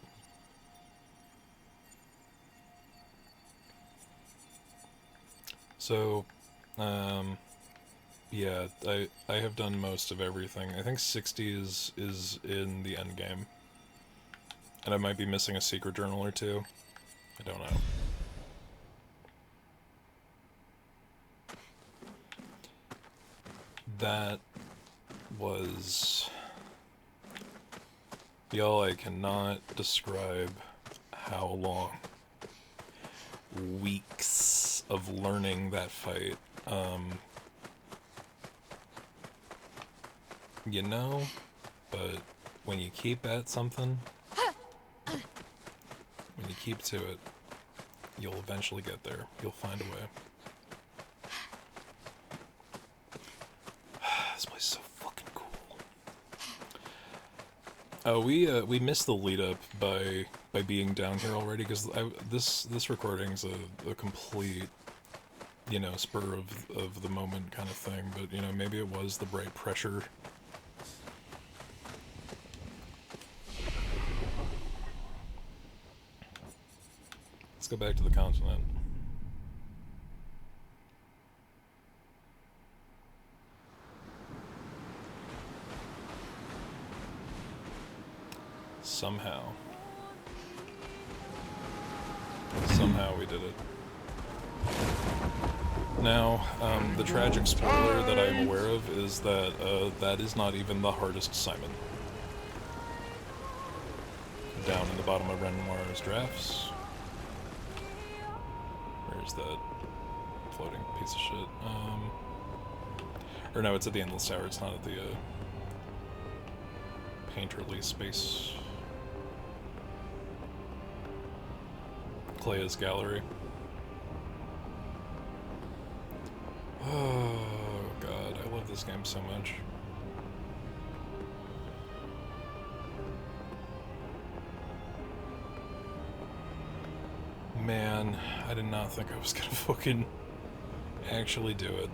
So, yeah, I have done most of everything. I think 60 is in the end game. And I might be missing a secret journal or two. I don't know. That was... Y'all, I cannot describe how long. Weeks of learning that fight. You know, but when you keep at something, when you keep to it, you'll eventually get there. You'll find a way. This place is so fucking cool. Oh, we missed the lead up by being down here already, because this recording's a complete, you know, spur of the moment kind of thing. But you know, maybe it was the bright pressure. Let's go back to the continent. Somehow we did it. Now, the tragic spoiler that I am aware of is that that is not even the hardest Simon. Down in the bottom of Renoir's drafts. Where's that floating piece of shit? Or no, it's at the Endless Tower, it's not at the painterly space. Clair's gallery. Oh god, I love this game so much. Man, I did not think I was gonna fucking actually do it.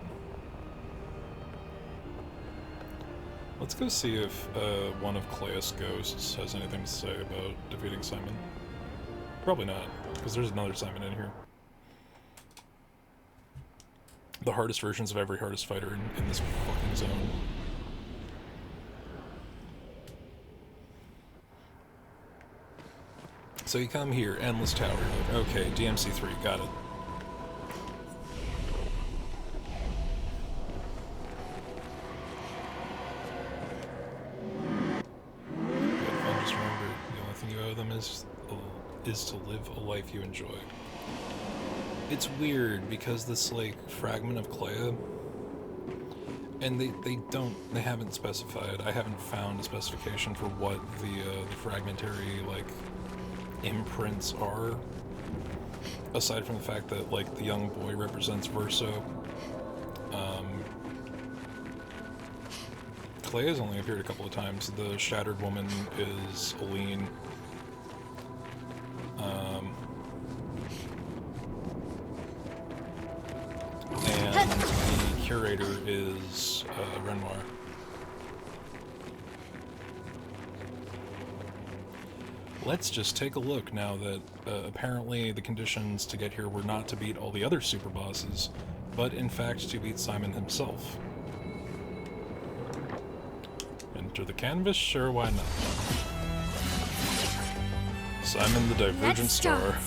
Let's go see if one of Clair's ghosts has anything to say about defeating Simon. Probably not, because there's another Simon in here. The hardest versions of every hardest fighter in this fucking zone. So you come here, Endless Tower, like, okay, DMC3, got it. But just remember, the only thing you owe them is to live a life you enjoy. It's weird, because this, like, fragment of Clair, and they haven't specified, I haven't found a specification for what the fragmentary, like, imprints are. aside from the fact that, like, the young boy represents Verso, Clay has only appeared a couple of times. The Shattered Woman is Aline. And the Curator is Renoir. Let's just take a look now that apparently the conditions to get here were not to beat all the other super bosses, but in fact to beat Simon himself. Enter the canvas? Sure, why not? Simon the Divergent Star.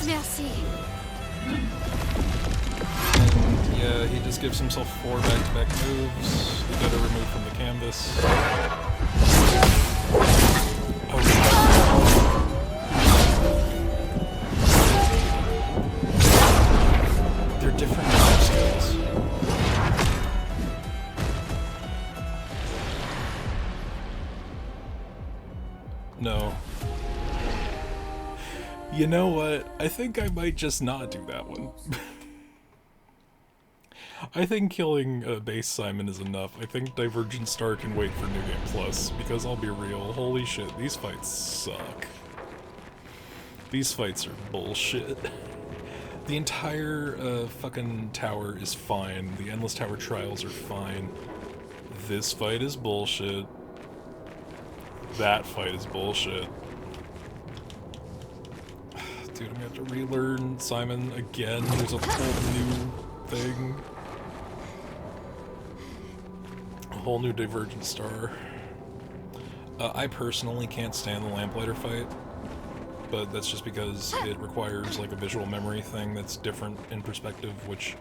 Merci. Yeah, he just gives himself 4 back-to-back moves. You gotta remove from the canvas. Oh, God. They're different move skills. No. You know what? I think I might just not do that one. I think killing base Simon is enough. I think Divergent Star can wait for New Game Plus, because I'll be real, holy shit, these fights suck. These fights are bullshit. The entire fucking tower is fine. The Endless Tower Trials are fine. This fight is bullshit. That fight is bullshit. Dude, I'm gonna have to relearn Simon again. There's a whole new thing. A whole new Divergent Star. I personally can't stand the Lamplighter fight, but that's just because it requires like a visual memory thing that's different in perspective, which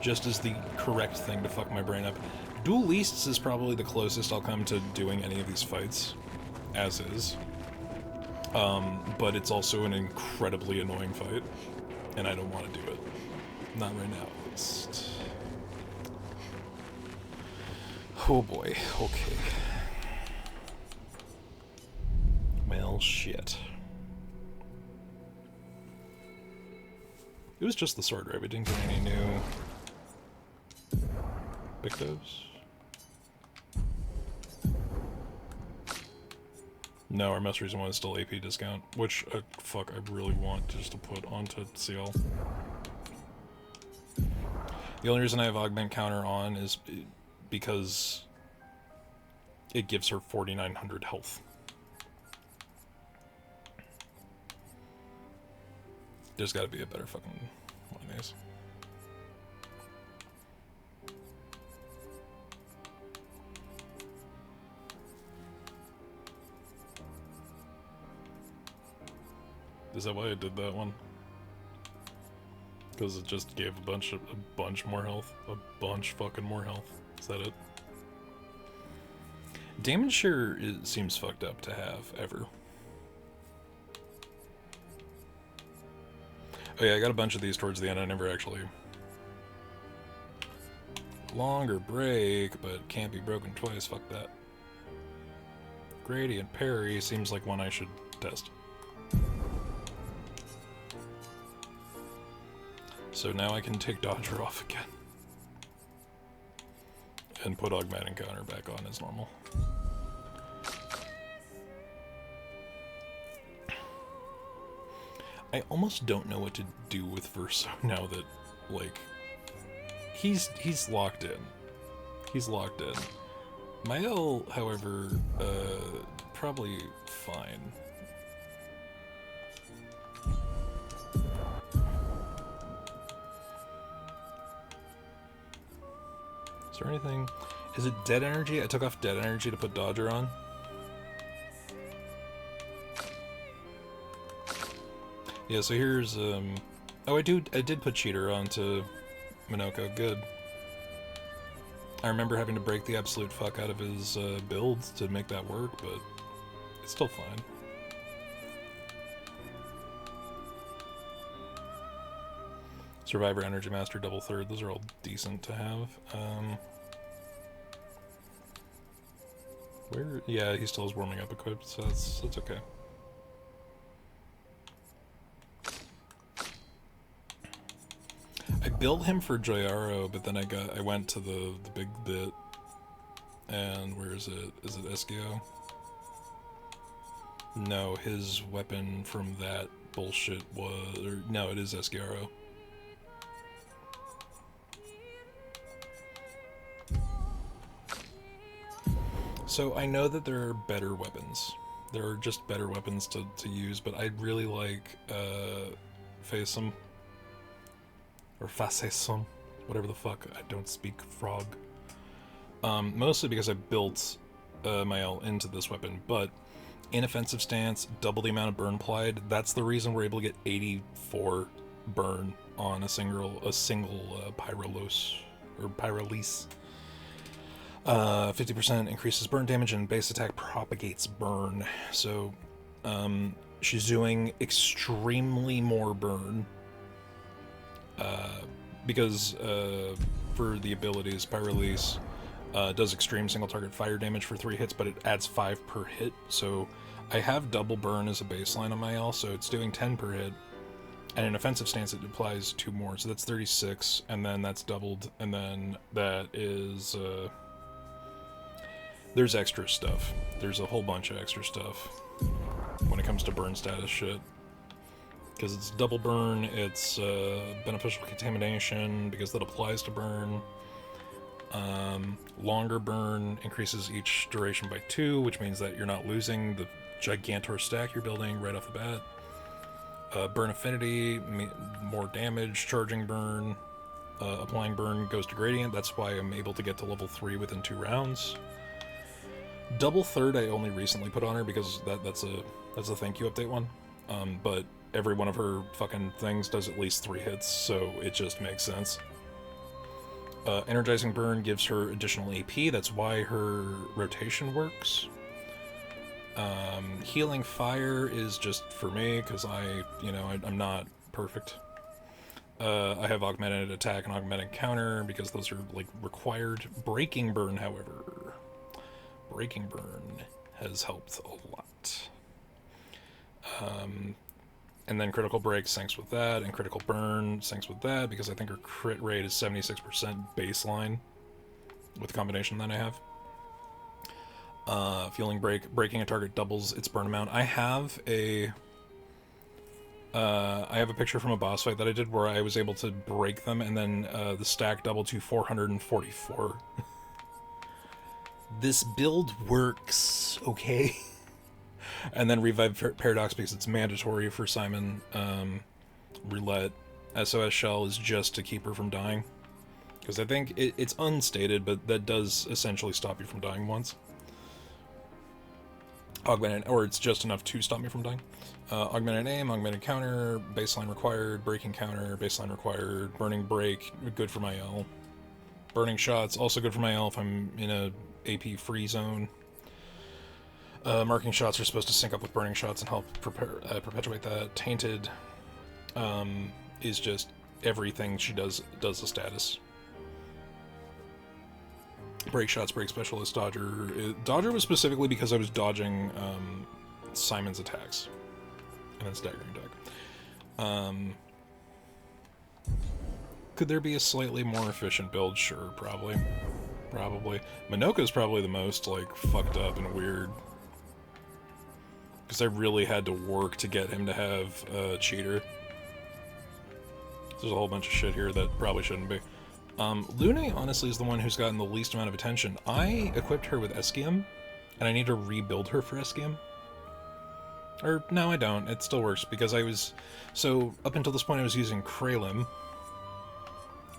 just is the correct thing to fuck my brain up. Duelists is probably the closest I'll come to doing any of these fights, as is. But it's also an incredibly annoying fight, and I don't want to do it. Not right now, at least. Oh boy, okay. Well, shit. It was just the sword, right? We didn't get any new Bictos. No, our most recent one is still AP discount, which, fuck, I really want just to put onto CL. The only reason I have Augment Counter on is because it gives her 4,900 health. There's gotta be a better fucking one of these. Is that why I did that one? Because it just gave a bunch more health. A bunch fucking more health. Is that it? Damage share seems fucked up to have, ever. Oh yeah, I got a bunch of these towards the end. I never actually... Longer break, but can't be broken twice. Fuck that. Gradient parry seems like one I should test. So now I can take Dodger off again. And put Augmenting Counter back on as normal. I almost don't know what to do with Verso now that, like, he's locked in. He's locked in. Mael, however, probably fine. Is there anything? Is it Dead Energy? I took off Dead Energy to put Dodger on. Yeah, so here's, oh, I did put Cheater onto Minoko, good. I remember having to break the absolute fuck out of his builds to make that work, but it's still fine. Survivor, Energy Master, Double Third. Those are all decent to have. Where? Yeah, he still is warming up equipped, so that's okay. I built him for Joyaro, but then I went to the big bit, and where is it? Is it Esgio? No, his weapon from that bullshit was... Or, no, it is Esgiaro. So I know that there are better weapons. There are just better weapons to use, but I really like Faceum. Or Faceum. Whatever the fuck. I don't speak frog. Mostly because I built my L into this weapon, but inoffensive stance, double the amount of burn applied. That's the reason we're able to get 84 burn on a single Pyrolos or Pyrolise. 50% increases burn damage and base attack propagates burn. So she's doing extremely more burn because for the abilities, Pyrolise does extreme single target fire damage for 3 hits, but it adds 5 per hit. So I have double burn as a baseline on my L, so it's doing 10 per hit. And in offensive stance, it applies 2 more, so that's 36, and then that's doubled, and then that is... There's extra stuff. There's a whole bunch of extra stuff when it comes to burn status shit. Because it's double burn, it's beneficial contamination, because that applies to burn. Longer burn increases each duration by 2, which means that you're not losing the Gigantor stack you're building right off the bat. Burn affinity, more damage, charging burn, applying burn goes to gradient. That's why I'm able to get to level 3 within 2 rounds. Double Third I only recently put on her because that's a thank you update one. But every one of her fucking things does at least 3 hits, so it just makes sense. Energizing Burn gives her additional AP, that's why her rotation works. Healing Fire is just for me, because I'm not perfect. I have Augmented Attack and Augmented Counter, because those are, like, required. Breaking Burn, however... Breaking Burn has helped a lot. And then Critical Break syncs with that, and Critical Burn syncs with that, because I think her crit rate is 76% baseline with the combination that I have. Fueling Break, breaking a target doubles its burn amount. I have a picture from a boss fight that I did where I was able to break them, and then the stack doubled to 444. This build works, okay? And then Revive Paradox because it's mandatory for Simon. Roulette. SOS Shell is just to keep her from dying. Because I think it's unstated, but that does essentially stop you from dying once. Augmented, or it's just enough to stop me from dying. Augmented Aim, Augmented Counter, Baseline Required, Breaking Counter, Baseline Required, Burning Break, good for my L. Burning Shots, also good for my L if I'm in a AP free zone. Marking Shots are supposed to sync up with Burning Shots and help perpetuate that. Tainted is just everything she does a status. Break Shots, Break Specialist, Dodger. Dodger was specifically because I was dodging Simon's attacks. And then Staggering Deck. Could there be a slightly more efficient build? Sure, probably. Minoka's probably the most, like, fucked up and weird. Because I really had to work to get him to have Cheater. There's a whole bunch of shit here that probably shouldn't be. Lune, honestly, is the one who's gotten the least amount of attention. I equipped her with Eschium, and I need to rebuild her for Eschium. Or, no, I don't. It still works, because I was... So, up until this point, I was using Kralim,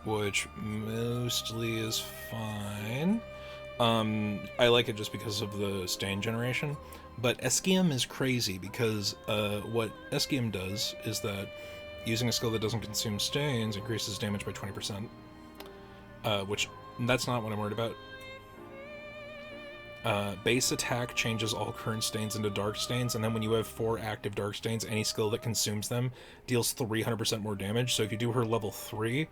which mostly is fine. I like it just because of the stain generation. But Eschium is crazy, because what Eschium does is that using a skill that doesn't consume stains increases damage by 20%. Which, that's not what I'm worried about. Base attack changes all current stains into dark stains, and then when you have 4 active dark stains, any skill that consumes them deals 300% more damage. So if you do her level 3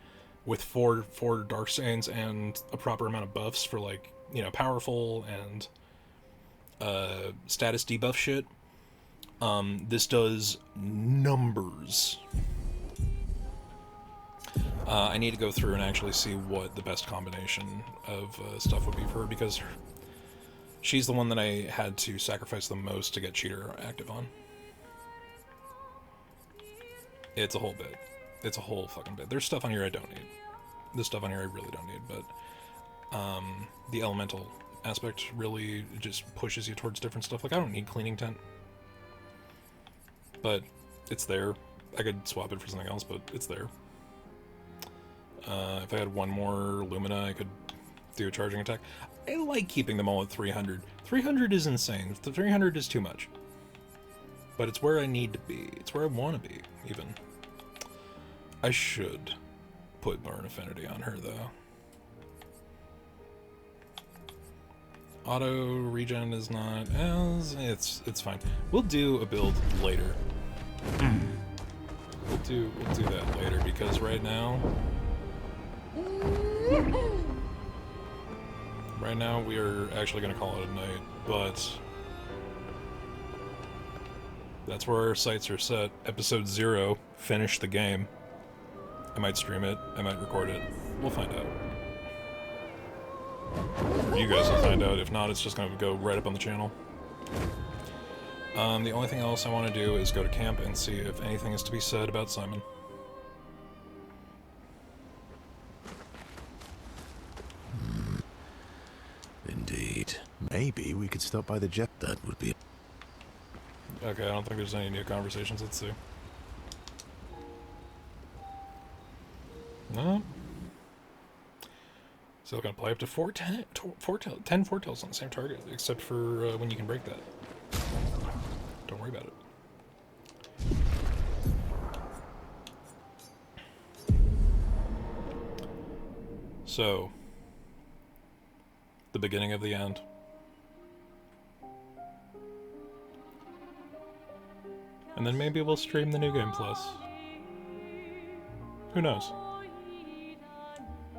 with four dark stains and a proper amount of buffs for, like, you know, powerful and status debuff shit, this does numbers. I need to go through and actually see what the best combination of stuff would be for her, because she's the one that I had to sacrifice the most to get Cheater active on. It's a whole bit. It's a whole fucking bit. There's stuff on here I don't need. There's stuff on here I really don't need, but the elemental aspect really just pushes you towards different stuff. Like, I don't need Cleaning Tent, but it's there. I could swap it for something else, but it's there. If I had one more Lumina, I could do a charging attack. I like keeping them all at 300. 300 is insane. 300 is too much. But it's where I need to be. It's where I want to be, even. I should put Burn Affinity on her, though. Auto regen is not as... It's fine. We'll do a build later. We'll do that later, because right now... Right now, we are actually going to call it a night, but that's where our sights are set. Episode 0, finish the game. I might stream it, I might record it. We'll find out. Or you guys will find out. If not, it's just going to go right up on the channel. The only thing else I want to do is go to camp and see if anything is to be said about Simon. Indeed. Maybe we could stop by the jet. That would be... Okay, I don't think there's any new conversations. Let's see. No. Still gonna play up to 10 foretells on the same target, except for when you can break that. Don't worry about it. So, the beginning of the end. And then maybe we'll stream the New Game Plus. Who knows?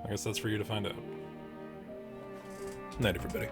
I guess that's for you to find out. Night, everybody.